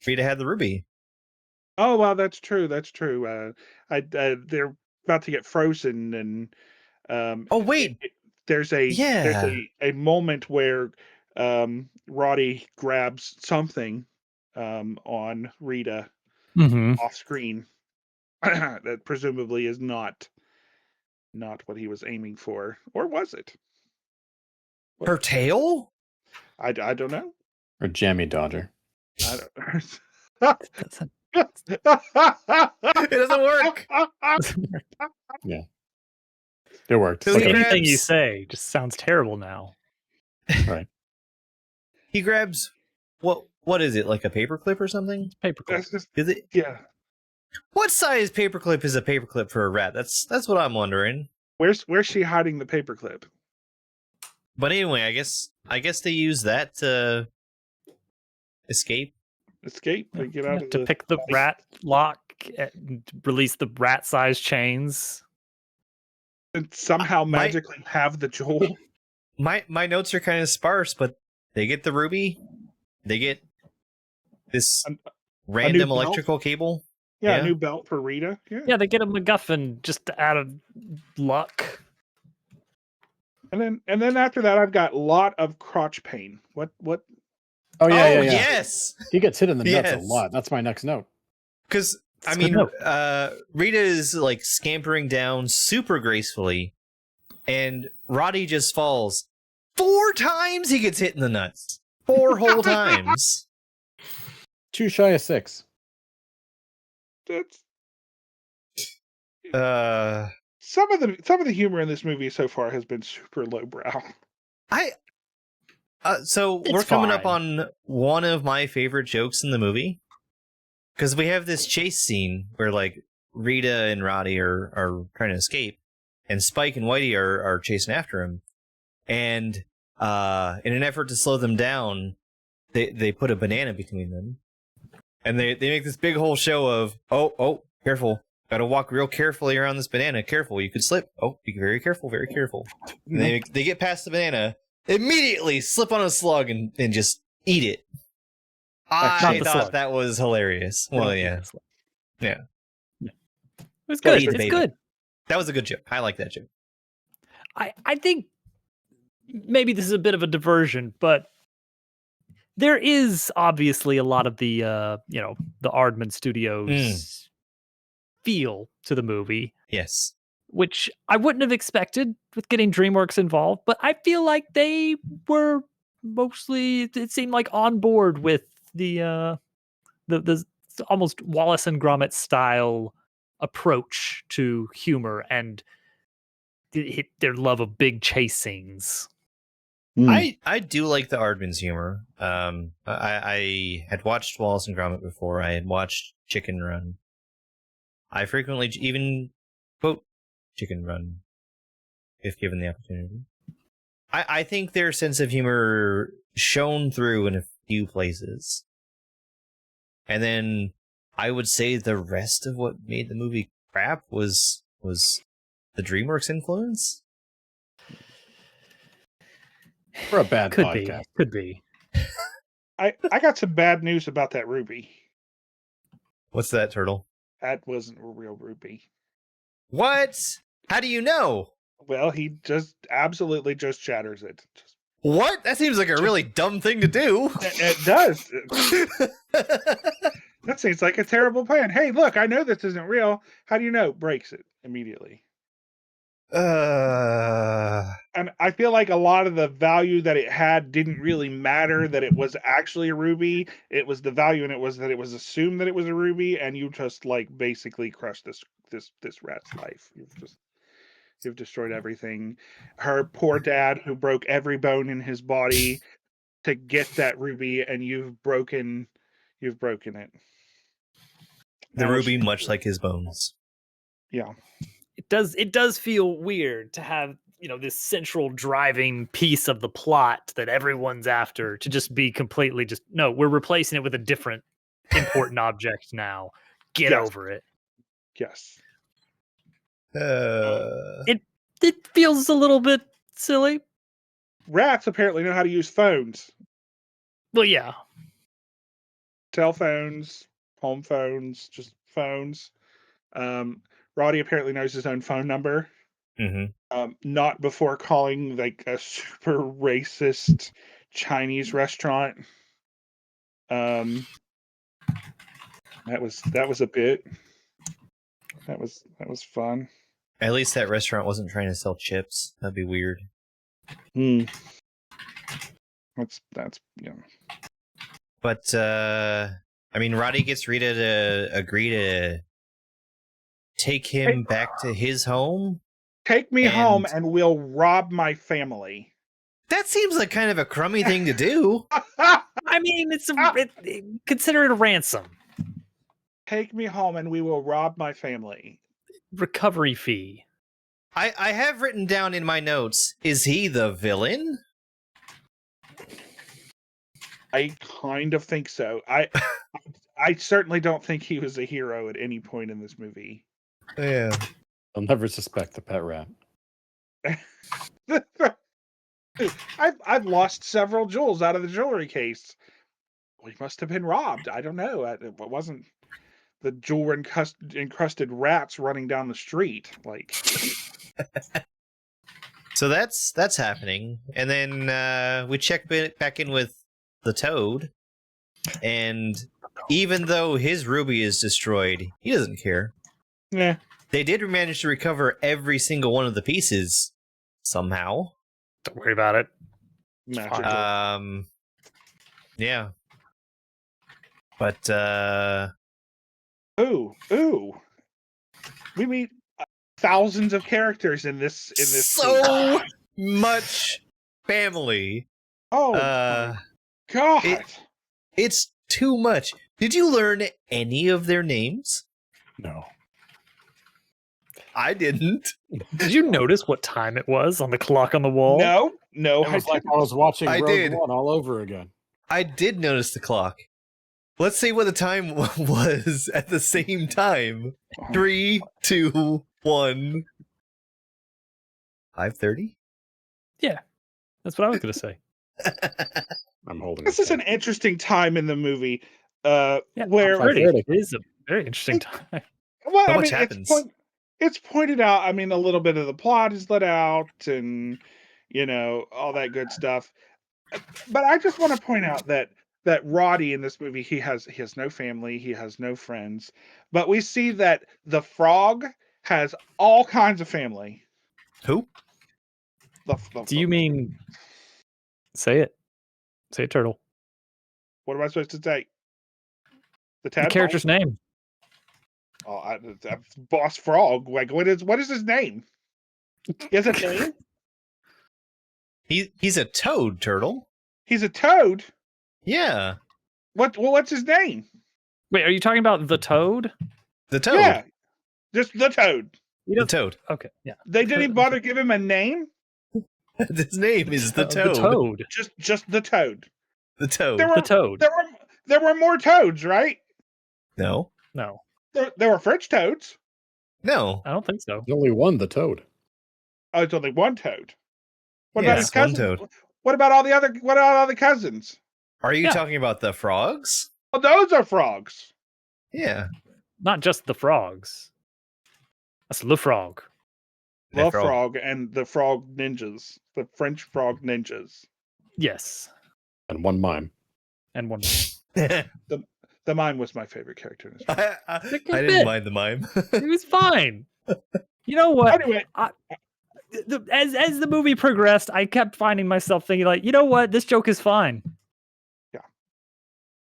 Rita had the ruby. Oh well, that's true. That's true. They're about to get frozen, and Oh wait, there's a moment where Roddy grabs something on Rita mhm. off screen that presumably is not what he was aiming for, or was it? her tail? I don't know. Or Jammy Dodger. I don't. That's- It doesn't work. It worked. So Look, he Okay. anything you grabs- say just sounds terrible now. Right. He grabs what is it, like a paperclip or something? Paperclip. That's just Is it? yeah. What size paperclip is a paperclip for a rat? That's what I'm wondering. Where's she hiding the paperclip? But anyway, I guess they use that to escape. Escape? They get out of To the pick the rat lock, and release the rat-sized chains. and somehow my- magically have the jewel. My notes are kind of sparse, but they get the ruby. They get this A random belt? electrical cable. Yeah, Yeah. a new belt for Rita. Yeah. Yeah, they get a MacGuffin just out of luck. And then after that I've got a lot of crotch pain. What Oh yeah, oh yeah. yes, He gets hit in the nuts a Yes. lot. That's my next note. because I That's a good mean, note. Rita is like scampering down super gracefully, and Roddy just falls 4 times. He gets hit in the nuts 4 whole times. Too shy of 6. that's Uh, some of the humor in this movie so far has been super lowbrow. so It's we're coming up fine. on one of my favorite jokes in the movie, because we have this chase scene where like Rita and Roddy are trying to escape, and Spike and Whitey are chasing after him, and in an effort to slow them down, they put a banana between them, and they make this big whole show of oh careful, gotta walk real carefully around this banana, careful, you could slip, oh be very careful. And they get past the banana, immediately slip on a slug and just eat it. Not I the thought slug. that was hilarious. Well, yeah. was Well, good. eat the It's baby. good. That was a good joke. I like that joke. I think maybe this is a bit of a diversion, but there is obviously a lot of the the Aardman Studios feel to the movie, Yes. which I wouldn't have expected with getting DreamWorks involved, but I feel like they were mostly, it seemed like, on board with the almost Wallace and Gromit style approach to humor and their love of big chase scenes. I do like the Aardman's humor. I had watched Wallace and Gromit before. I had watched Chicken Run. I frequently even quote Chicken Run if given the opportunity. I think their sense of humor shone through in a few places. And then I would say the rest of what made the movie crap was the DreamWorks influence. For a bad Could podcast. be. Could be. I got some bad news about that ruby. What's that, Turtle? That wasn't a real ruby. What? How do you know? Well, he just absolutely just shatters it. What? That seems like a really dumb thing to do. It does. That seems like a terrible plan. Hey, look, I know this isn't real. How do you know? Breaks it immediately. And I feel like a lot of the value that it had didn't really matter that it was actually a ruby. It was the value, and it was that it was assumed that it was a ruby, and you just like basically crushed this rat's life. You've destroyed everything. Her poor dad, who broke every bone in his body to get that ruby, and you've broken it. The Now ruby, she- much like his bones. Yeah. It does feel weird to have, this central driving piece of the plot that everyone's after to just be completely no, we're replacing it with a different important object now. Get Yes. over it. Yes. It feels a little bit silly. Rats apparently know how to use phones. Well, yeah. Cell phones, home phones, just phones. Roddy apparently knows his own phone number. Mm-hmm. Not before calling like a super racist Chinese restaurant. That was a bit. That was fun. At least that restaurant wasn't trying to sell chips. That'd be weird. That's yeah. But Roddy gets Rita to agree to take him back to his home. Take me home and we'll rob my family. That seems like kind of a crummy thing to do. I mean, consider it a ransom. Take me home and we will rob my family. Recovery fee. I have written down in my notes, is he the villain? I kind of think so. I certainly don't think he was a hero at any point in this movie. Yeah. I'll never suspect the pet rat. I've lost several jewels out of the jewelry case. We must have been robbed. I don't know. It wasn't the jewel encrusted rats running down the street. Like, so that's happening, and then we check back in with the Toad, and even though his ruby is destroyed, he doesn't care. Yeah. They did manage to recover every single one of the pieces somehow. Don't worry about it. Magical. Yeah. But Ooh. We meet thousands of characters in this so much family. Oh my God. It's too much. Did you learn any of their names? No. I didn't. Did you notice what time it was on the clock on the wall? No. It was like I was watching I Rogue did. One all over again. I did notice the clock. Let's see what the time was at the same time. 3, 2, 1. 5:30? Yeah. That's what I was going to say. I'm holding This it is an interesting time in the movie. Yeah, Where Pretty. It is a very interesting time. well, So I much mean, happens. it's pointed out. I mean, a little bit of the plot is let out, and all that good stuff. But I just want to point out that Roddy in this movie, he has no family, he has no friends, but we see that the frog has all kinds of family. Who? Do you mean? Say it. Say it, Turtle. What am I supposed to say? The The tadpole? character's name. Oh, Boss Frog. Like, what is his name? He has a name? He's a toad, Turtle. He's a toad. Yeah, What's his name? Wait, are you talking about the Toad? the toad. Yeah, just the toad. The toad. Okay, yeah. They didn't even bother to give him a name. His name is the toad. The Toad. Just the toad. The toad. There were The Toad. there were more toads, right? No, No, There were French toads. no. I don't think so. There's only one, the toad. Oh, it's only one toad. What Yeah, about his it's one cousins? toad. What about all the other? What about all the cousins? Are you Yeah. talking about the frogs? Oh, those are frogs. Yeah. Not just the frogs. That's Le Frog. The frog. frog and the frog ninjas, the French frog ninjas. Yes, And one mime. and one. The mime was my favorite character in this movie. I Thick didn't bit. mind the mime. It was fine. You know what? Anyway, As the movie progressed, I kept finding myself thinking, like, you know what? This joke is fine.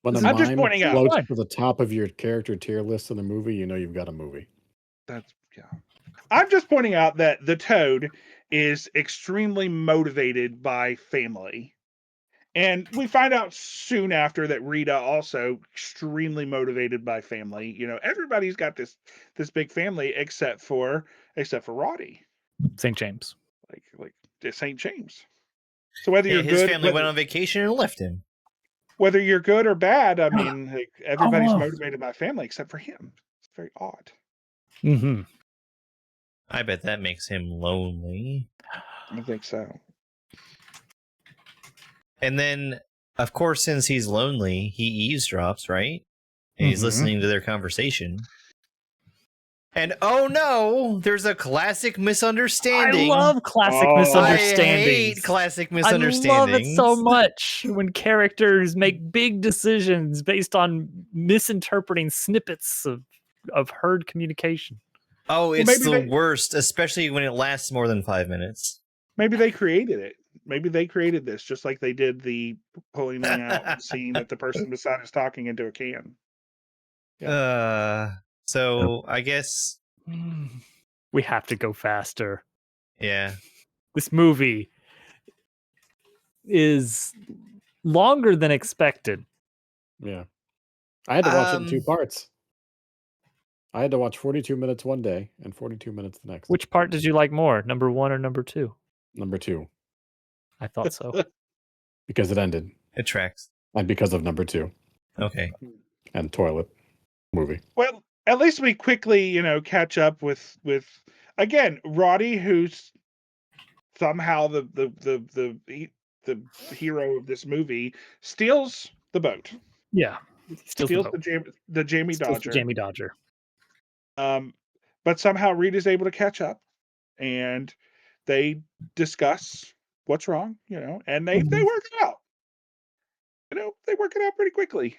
When the I'm just mime pointing out. floats Fine. to the top of your character tier list in the movie, you know you've got a movie. I'm just pointing out that the toad is extremely motivated by family. And we find out soon after that Rita also extremely motivated by family. Everybody's got this big family except for Roddy, St. James. like St. James. So whether Yeah, you're his good, family went on vacation and left him. whether you're good or bad, I mean, everybody's Oh. motivated by family except for him. It's very odd. Mm-hmm. I bet that makes him lonely. I think so. And then, of course, since he's lonely, he eavesdrops, right? And he's Mhm. listening to their conversation. And oh no, there's a classic misunderstanding. I love classic Oh. I misunderstandings. hate classic I misunderstandings. love it so much when characters make big decisions based on misinterpreting snippets of heard communication. Oh, it's maybe the they- worst, especially when it lasts more than 5 minutes. Maybe they created it. Maybe they created this just like they did the pulling out scene that the person beside is talking into a can. So I guess, We have to go faster. yeah. This movie is longer than expected. Yeah. I had to watch it in 2 Um, parts. I had to watch 42 minutes one day and 42 minutes the next. Which part did you like more, number 1 or number 2? Number 2, I thought so. because it ended, It tracks. and because of number 2 Okay. and toilet movie. Well, at least we quickly, catch up with again Roddy, who's somehow the hero of this movie, steals the boat, Yeah. steals the Jamie Steals the Dodger. Jamie Dodger. But somehow Rita's able to catch up, and they discuss what's wrong, and they work it out. They work it out pretty quickly.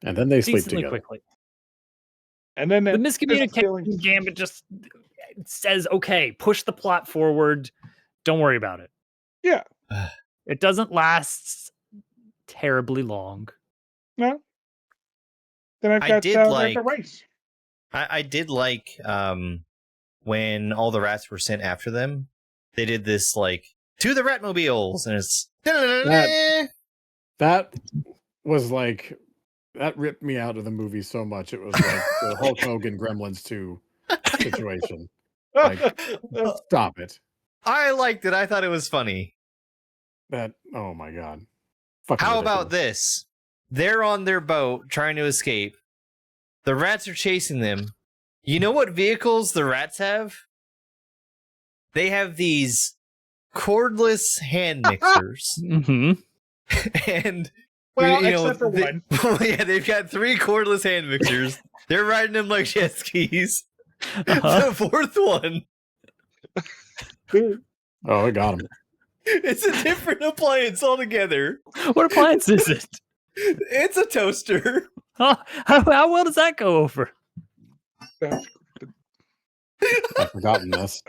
And then they sleep Decently together. quickly. And then The there's miscommunication feelings. Gambit just says, okay, push the plot forward. Don't worry about it. Yeah. It doesn't last terribly long. No. Then I've I got did the like- race. I did like when all the rats were sent after them. They did this like to the Ratmobiles, and it's That was like, that ripped me out of the movie so much. It was like the Hulk Hogan Gremlins 2 situation. Like, stop it. I liked it. I thought it was funny. That, oh my God. Fucking How about ridiculous. this? They're on their boat trying to escape. The rats are chasing them. You know what vehicles the rats have? They have these cordless hand mixers. Mm-hmm. And Well, you know, except for one. yeah, they've got 3 cordless hand mixers. They're riding them like jet skis. The fourth one. Oh, I got him. It's a different appliance altogether. What appliance is it? It's a toaster. How well does that go over? That I've forgotten this.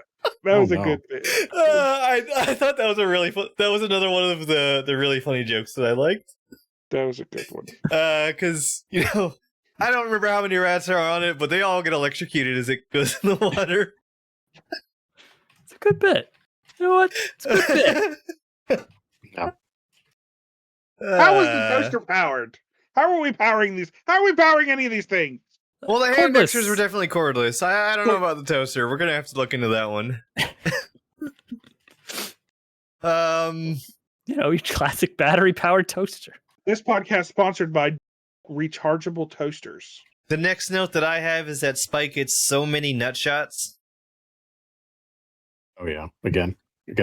was a no. good bit. I thought that was a really that was another one of the really funny jokes that I liked. That was a good one. Because I don't remember how many rats are on it, but they all get electrocuted as it goes in the water. It's a good bit. You know what? It's a good bit. How is the toaster powered? How are we powering these? How are we powering any of these things? Well, the hand Cordless. mixers were definitely cordless. I don't know about the toaster. We're gonna have to look into that one. Your classic battery-powered toaster. This podcast sponsored by rechargeable toasters. The next note that I have is that Spike gets so many nut shots. Oh yeah, again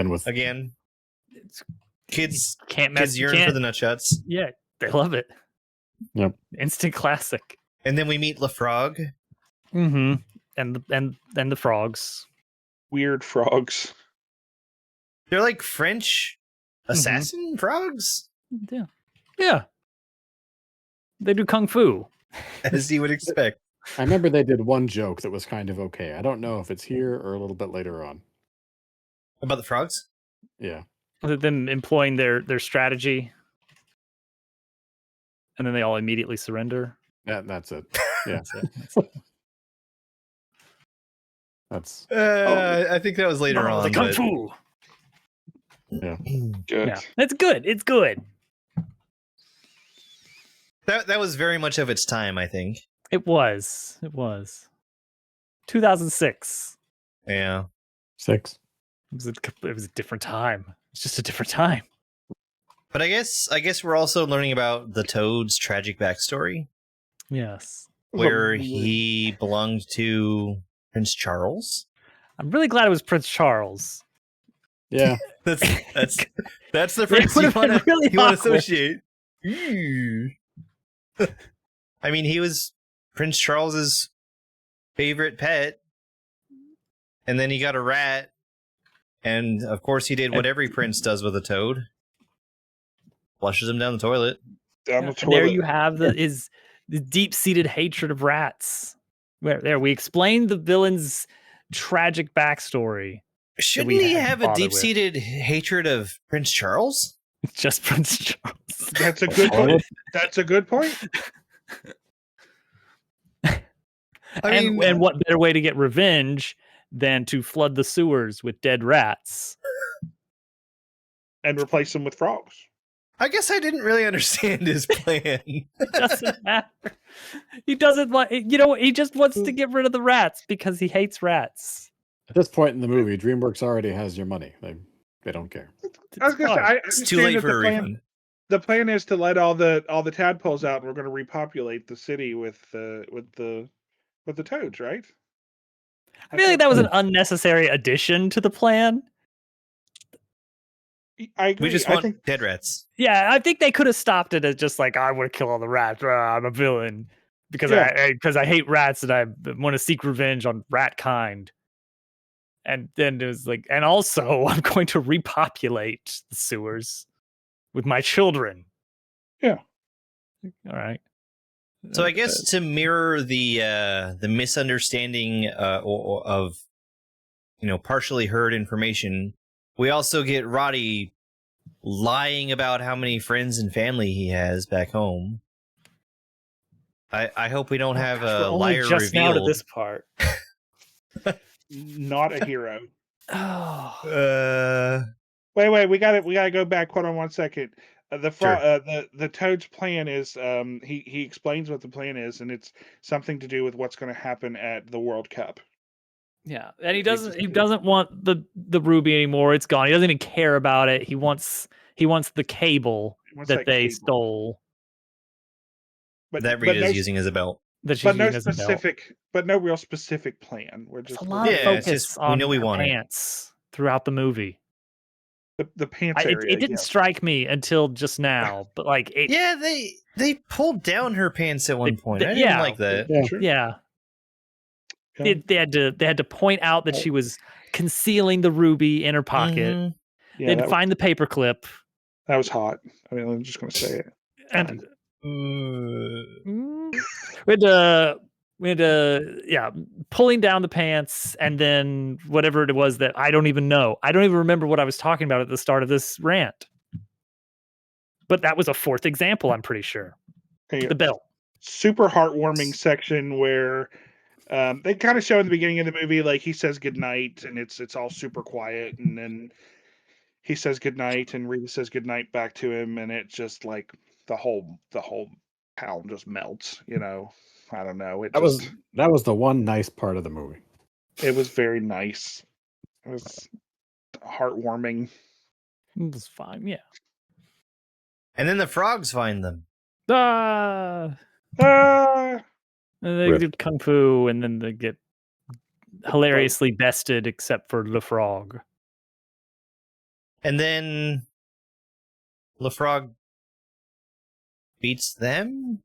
with Again, It's, kids can't mess. kids yearn for the nut shots. Yeah, they love it. Yep. Instant classic. And then we meet LaFrog. Mm-hmm. And the frogs. Weird frogs. They're like French assassin frogs, Yeah. Yeah. They do kung fu. as you would expect. I remember they did one joke that was kind of okay. I don't know if it's here or a little bit later on. About the frogs? Yeah. Them employing their strategy. And then they all immediately surrender. That's it. Yeah. That's I think that was later on. The kung but- fu. yeah. Good. Yeah. It's good. It's good. That was very much of its time, I think. It was. 2006. Yeah. 6. It was a different time. It's just a different time. But I guess we're also learning about the Toad's tragic backstory, Yes. where he belonged to Prince Charles. I'm really glad it was Prince Charles. Yeah. That's the It prince would you have been want to really awkward. associate. Ooh. I mean, he was Prince Charles's favorite pet, and then he got a rat, and of course he did what every prince does with a toad: flushes him down the toilet. Down the And toilet. there you have the deep-seated hatred of rats. There we explained the villain's tragic backstory. Shouldn't we he hadn't have a bothered with. deep-seated hatred of Prince Charles? Just Prince Charles. That's a good point. That's a good point. And what better way to get revenge than to flood the sewers with dead rats? And replace them with frogs. I guess I didn't really understand his plan. It doesn't matter. He doesn't want. He just wants to get rid of the rats because he hates rats. At this point in the movie, DreamWorks already has your money. They don't care. I was gonna say, I It's too understand late that for a the plan- refund. The plan is to let all the tadpoles out, and we're going to repopulate the city with the toads, right? I feel like that was an unnecessary addition to the plan. I agree. We just I want think dead rats. Yeah, I think they could have stopped it as just like, I want to kill all the rats. I'm a villain because I hate rats and I want to seek revenge on rat kind. And then it was like, and also I'm going to repopulate the sewers with my children. Yeah. All right. So I guess to mirror the misunderstanding of partially heard information, we also get Roddy lying about how many friends and family he has back home. I hope we don't have a liar just now to revealed. this part. not a hero. Oh. Wait, we got to go back. Hold on 1 second. The Toad's plan is he explains what the plan is, and it's something to do with what's going to happen at the World Cup. Yeah, and he doesn't want the ruby anymore. It's gone. He doesn't even care about it. He wants the cable that they cable. stole. That Rita's using as a belt. That she's But no using as a belt. no real specific plan. We're There's just a lot of Yeah, it's focus just- we on know we her want it. pants throughout the movie. the pants area. It didn't strike me until just now, but like it, Yeah, they pulled down her pants at one point. I didn't yeah. like that. Yeah. Sure. yeah. they had to point out that she was concealing the ruby in her pocket. Mhm. Yeah, They'd find the paperclip. that was hot. I mean, I'm just going to say it. And Mm. we had to pulling down the pants, and then whatever it was that I don't even know. I don't even remember what I was talking about at the start of this rant. But that was a fourth example, I'm pretty sure. Okay, The belt. super heartwarming section where they kind of show in the beginning of the movie, like he says goodnight and it's all super quiet, and then he says goodnight and Rita says goodnight back to him, and it just like the whole town just melts, you know. I don't know. That was the one nice part of the movie. It was very nice. It was heartwarming. It was fine, yeah. And then the frogs find them. Ah! Ah! And they Rip. do kung fu, and then they get hilariously bested, except for the frog. And then LeFrog beats them.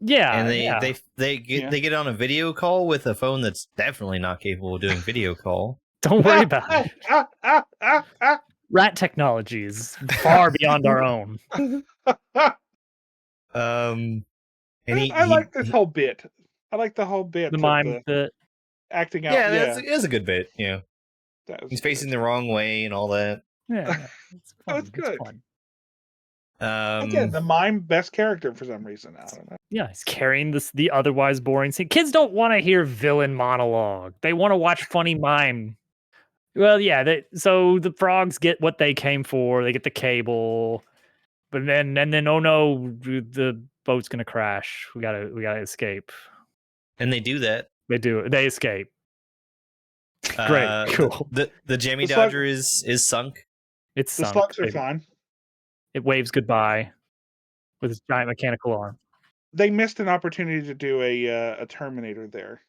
Yeah, And yeah. they get on a video call with a phone that's definitely not capable of doing video call. Don't worry about it. Rat technology is far beyond our own. And I like this whole bit. I like the whole bit. The of mime bit. acting out. Yeah, that's a good bit. Yeah, That was he's facing good. the wrong way and all that. Yeah, it's fun. That's good. It's fun. Again, the mime best character for some reason. I don't know. Yeah, he's carrying the otherwise boring scene. Kids don't want to hear villain monologue. They want to watch funny mime. Well, yeah. So the frogs get what they came for. They get the cable, but then oh no, the boat's gonna crash. We gotta escape. And they do that. They do. They escape. Great, cool. The Jammy The slug- Dodger is sunk. It's The sunk. slugs are fine. It waves goodbye with its giant mechanical arm. They missed an opportunity to do a Terminator there.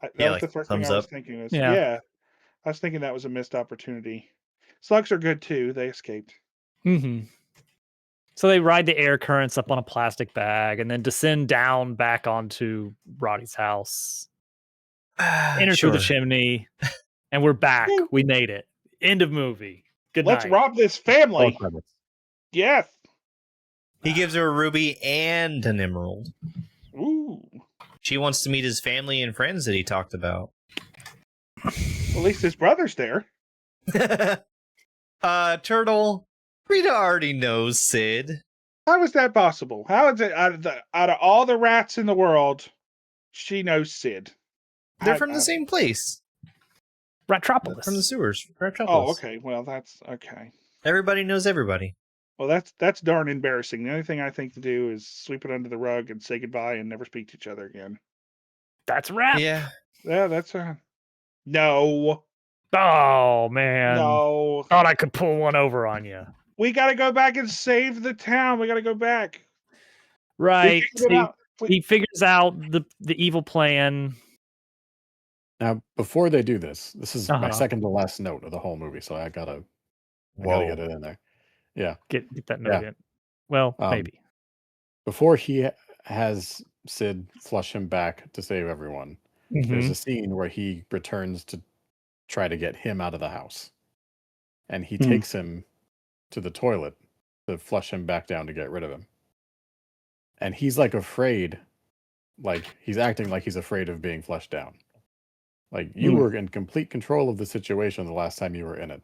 That Yeah, was like the first thing thumbs I was up. thinking. Was, Yeah. yeah, I was thinking that was a missed opportunity. Slugs are good too. They escaped. Mm-hmm. So they ride the air currents up on a plastic bag and then descend down back onto Roddy's house. Enter through the chimney, and we're back. Woo. We made it. End of movie. Good Let's night. rob this family. All credits. Yes. He gives her a ruby and an emerald. Ooh. She wants to meet his family and friends that he talked about. At least his brother's there. Turtle, Rita already knows Sid. How is that possible? How is it out of all the rats in the world, she knows Sid? They're from the same place. Ratropolis. From the sewers. Ratropolis. Oh, okay. Well, that's okay. Everybody knows everybody. Well, that's darn embarrassing. The only thing I think to do is sweep it under the rug and say goodbye and never speak to each other again. That's rap. Yeah. Yeah, that's no. Oh man. No. Thought I could pull one over on you. We got to go back and save the town. We got to go back. Right. We figured it out. He figures out the evil plan. Now, before they do this is my Uh-huh. second to last note of the whole movie, so I gotta get it in there. Yeah. Get that note Yeah. in. Well, maybe. Before he has Sid flush him back to save everyone, there's Mhm. a scene where he returns to try to get him out of the house. And he takes him to the toilet to flush him back down to get rid of him. And he's like afraid, like he's acting like he's afraid of being flushed down. Like you were in complete control of the situation the last time you were in it.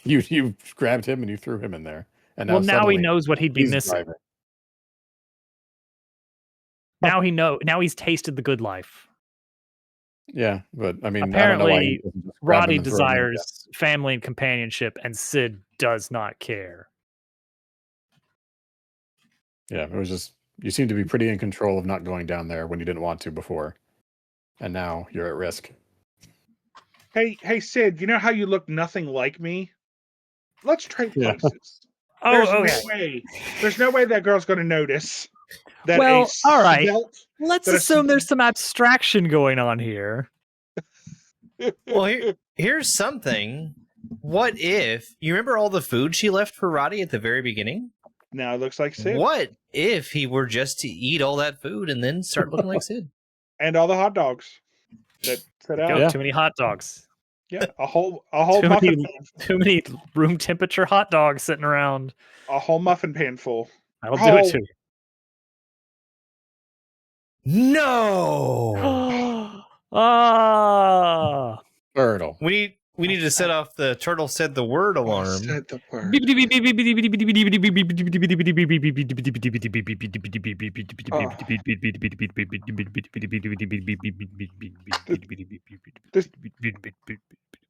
You grabbed him and you threw him in there. And Well, now he suddenly knows what he'd be he's missing. driving. Now he's tasted the good life. Yeah, but I mean, I don't know why Apparently, he doesn't just grab him Roddy and throw him in there. desires family and companionship, and Sid does not care. Yeah, it was just you seem to be pretty in control of not going down there when you didn't want to before, and now you're at risk. Hey, Sid, you know how you look nothing like me? Let's trade Yeah. places. Oh, There's okay. no way. There's no way that girl's going to notice. That Well, all right. Let's But a assume s- there's some abstraction going on here. Well, here's something. What if you remember all the food she left for Roddy at the very beginning? Now it looks like Sid. What if he were just to eat all that food and then start looking like Sid? And all the hot dogs that sit out. Yeah. Too many hot dogs. Yeah, a whole Too muffin many, pan, too many room temperature hot dogs sitting around. a whole muffin pan full. That'll do it Oh. to you. No. Ah. Turtle. We need to set off the turtle said the word I alarm. said the word.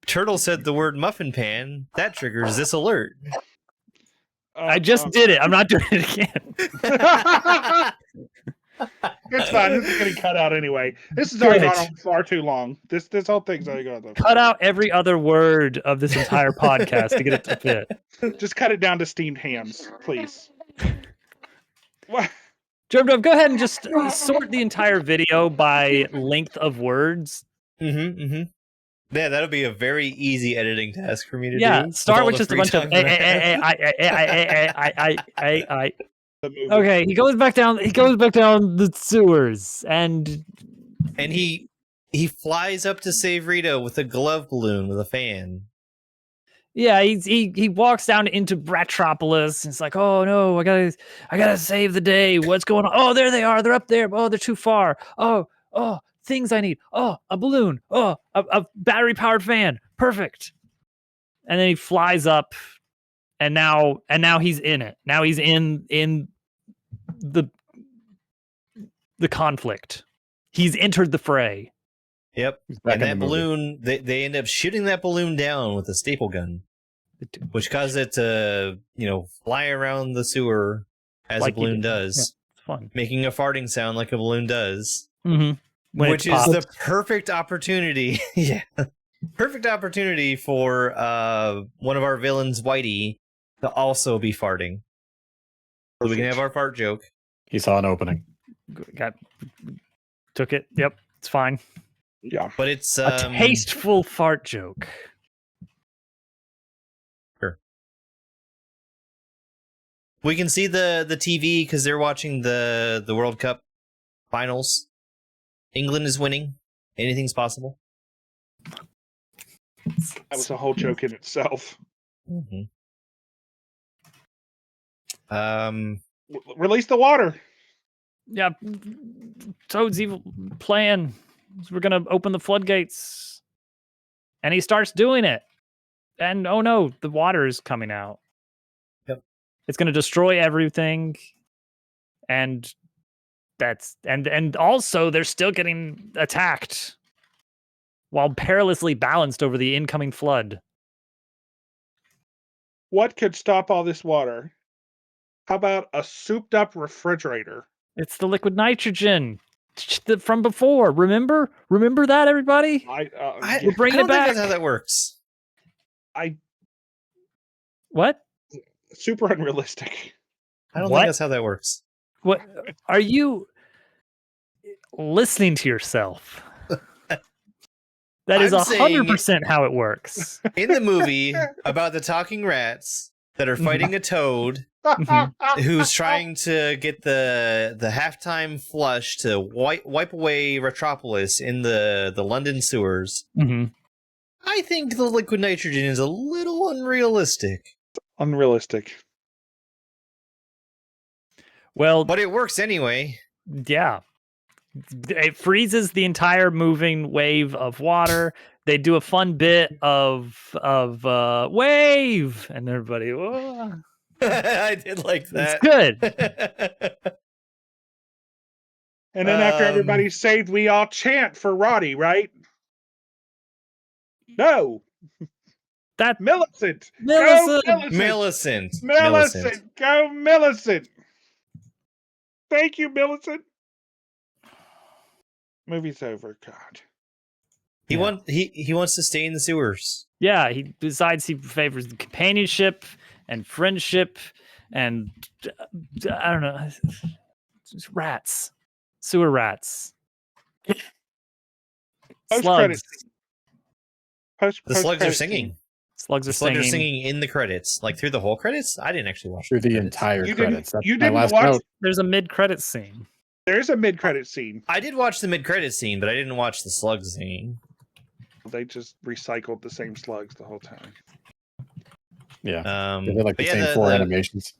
Turtle said the word muffin pan. That triggers this alert. I just did it. I'm not doing it again. It's fine. This is getting cut out anyway. This has already Good. gone on far too long. This whole thing's already gone on. Cut out every other word of this entire podcast to get it to fit. Just cut it down to steamed hams, please. What? Germdove, go ahead and just sort the entire video by length of words. Yeah, that'll be a very easy editing task for me to do. Yeah, start all with the just a free bunch of time that I have. I. The movie. Okay, he goes back down. He goes back down the sewers, and he flies up to save Rita with a glove balloon with a fan. yeah, he walks down into Bratropolis. And it's like, oh no, I gotta save the day. What's going on? Oh, there they are. They're up there. Oh, they're too far. Oh, things I need. Oh, a balloon. Oh, a battery powered fan. Perfect. And then he flies up, and now he's in it. Now he's in the conflict. He's entered the fray. Yep. Back And in that the movie. balloon, they end up shooting that balloon down with a staple gun, which causes it to, fly around the sewer as Like a you balloon do. does, It's fun. making a farting sound like a balloon does, Mm-hmm. which is the perfect opportunity. Yeah. Perfect opportunity for one of our villains, Whitey, to also be farting. So we can have our fart joke. He saw an opening. Took it. Yep, it's fine. Yeah. But it's A tasteful fart joke. Sure. We can see the TV because they're watching the World Cup finals. England is winning. Anything's possible. That was a whole joke in itself. Mm-hmm. Release the water. Yeah, Toad's evil plan is we're gonna open the floodgates, and he starts doing it, and oh no, the water is coming out. Yep, it's gonna destroy everything, and that's and also they're still getting attacked while perilously balanced over the incoming flood. What could stop all this water? How about a souped up refrigerator? It's the liquid nitrogen from before. Remember that, everybody? We're bringing it I don't think back. that's how that works. What? Super unrealistic. I don't What? think that's how that works. What are you listening to yourself? That is I'm saying- 100% how it works. In the movie about the talking rats that are fighting a toad who's trying to get the halftime flush to wipe away Retropolis in the London sewers. Mm-hmm. I think the liquid nitrogen is a little unrealistic. Unrealistic. Well, But it works anyway. yeah. It freezes the entire moving wave of water. They do a fun bit of wave, and everybody, whoa. I did like that. It's good. And then after Um, everybody's saved, we all chant for Roddy, right? No. That Millicent. Millicent. Go Millicent. Millicent. Millicent. Go Millicent. Thank you, Millicent. Movie's over. God. He wants to stay in the sewers. Yeah, he decides he favors the companionship and friendship and I don't know, just rats, sewer rats, slugs. The slugs are singing. Slugs are The slugs are singing. singing in the credits, like through the whole credits. I didn't actually watch Through the credits. entire You credits. didn't, That's you my didn't last watch. note. There's a mid-credit scene. There's a mid-credit scene. I did watch the mid-credit scene, but I didn't watch the slug scene. They just recycled the same slugs the whole time. Yeah. Um, They're like but the yeah, same the- four the- animations.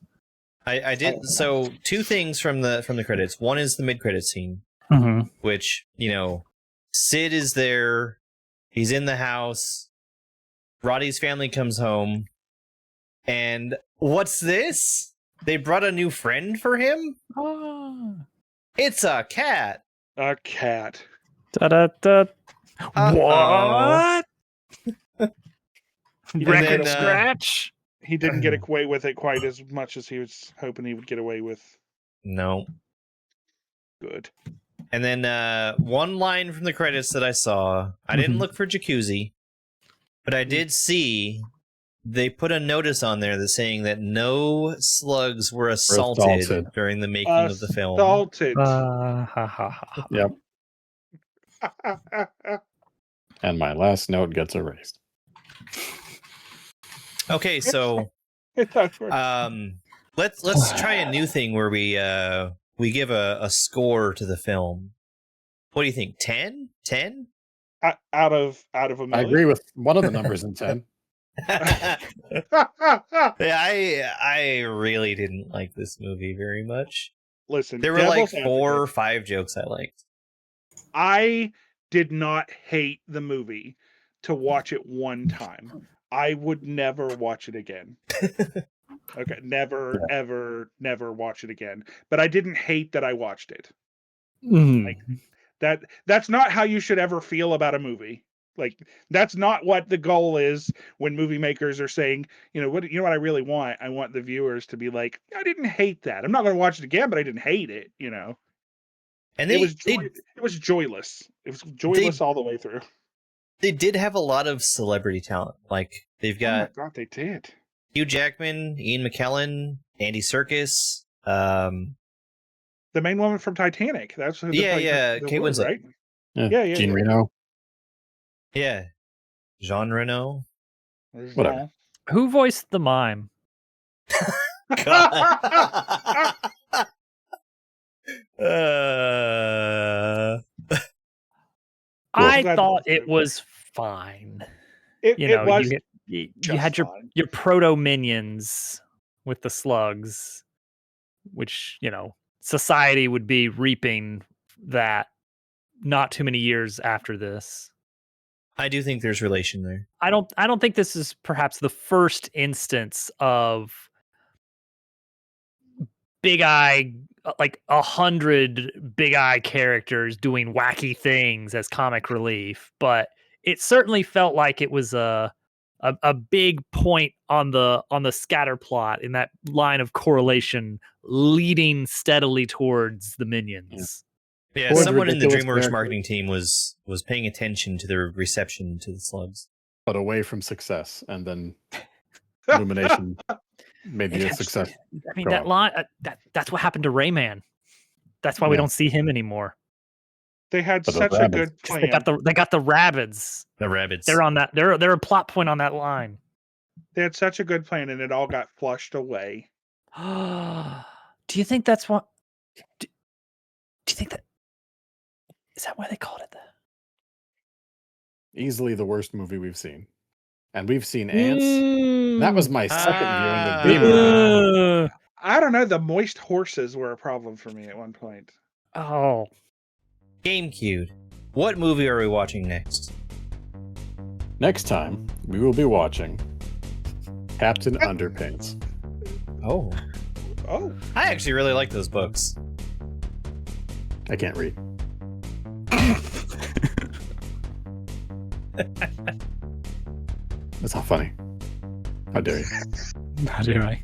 I did. So 2 things from the credits. One is the mid-credit scene, Mm-hmm. which, you know, Sid is there. He's in the house. Roddy's family comes home. And what's this? They brought a new friend for him? It's a cat. A cat. Da-da-da. Uh-oh. What? And Record then, scratch? He didn't get away with it quite as much as he was hoping he would get away with. No. Good. And then one line from the credits that I saw, I didn't Mhm. look for jacuzzi, but I did see they put a notice on there that's saying that no slugs were assaulted assaulted. during the making of the film. Assaulted. Ha, ha, ha. Yep. And my last note gets erased. Okay, so let's try a new thing where we give a score to the film. What do you think? 10? 10? out of a million. I agree with one of the numbers in 10. Yeah, I really didn't like this movie very much. Listen, There were like devil's 4 or advocate, 5 jokes I liked. I did not hate the movie to watch it one time. I would never watch it again. Okay, never, ever, never watch it again. But I didn't hate that I watched it. Like, that's not how you should ever feel about a movie. Like, that's not what the goal is when movie makers are saying, what I really want? I want the viewers to be like, I didn't hate that. I'm not going to watch it again, but I didn't hate it, And it was joyless. It was joyless all the way through. they did have a lot of celebrity talent. Like, they've got Oh my God, they did. Hugh Jackman, Ian McKellen, Andy Serkis. The main woman from Titanic. That's who Yeah, Kate Winslet. right? Yeah, Jean Reno. Yeah. Jean Reno. Whatever. Who voiced the mime? I glad thought that was it was fine. It was you just had fine. your proto minions with the slugs, which society would be reaping that not too many years after this. I do think there's relation there. I don't think this is perhaps the first instance of big eye, like 100 big eye characters doing wacky things as comic relief, but it certainly felt like it was a big point on the scatter plot in that line of correlation leading steadily towards the minions. Yeah, Or the someone in the ridiculous DreamWorks character. marketing team was paying attention to the reception to the slugs. But away from success. And then Illumination made the success. I mean, Go that on. line, that's what happened to Rayman. That's why we Yeah. don't see him anymore. They had But the such a rabbits. good 'Cause plan. They got the rabbits. The rabbits. They're on that. They're a plot point on that line. They had such a good plan, and it all got flushed away. Do you think that's what? Do you think that? Is that why they called it that? Easily the worst movie we've seen. And we've seen Ants. That was my second Ah. viewing of the movie. I don't know. The moist horses were a problem for me at one point. Oh, GameQueued. What movie are we watching next? Next time, we will be watching Captain Underpants. Oh. Oh, I actually really like those books. I can't read. That's not funny. How dare you? how do I?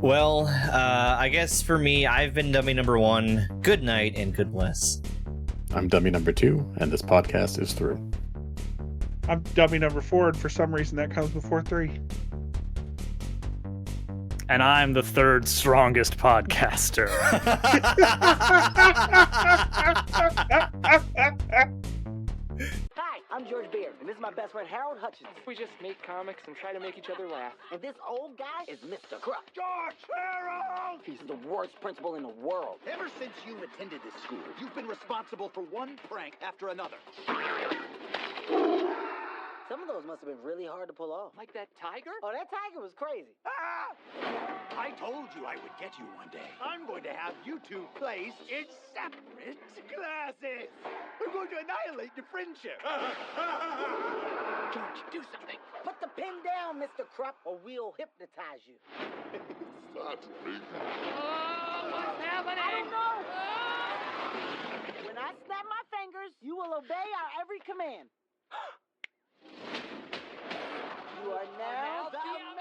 Well, I guess for me, I've been dummy number 1. Good night and good bless. I'm dummy number 2, and this podcast is through. I'm dummy number 4, and for some reason that comes before 3. And I'm the third strongest podcaster. Hi, I'm George Beard, and this is my best friend Harold Hutchins. We just make comics and try to make each other laugh. And this old guy is Mr. Krupp. George! Harold! He's the worst principal in the world. Ever since you've attended this school, you've been responsible for one prank after another. Some of those must have been really hard to pull off. Like that tiger? Oh, that tiger was crazy. Ah! I told you I would get you one day. I'm going to have you two placed in separate classes. I'm going to annihilate your friendship. George, do something. Put the pin down, Mr. Krupp, or we'll hypnotize you. What's happening? I don't know. When I snap my fingers, you will obey our every command. You are now the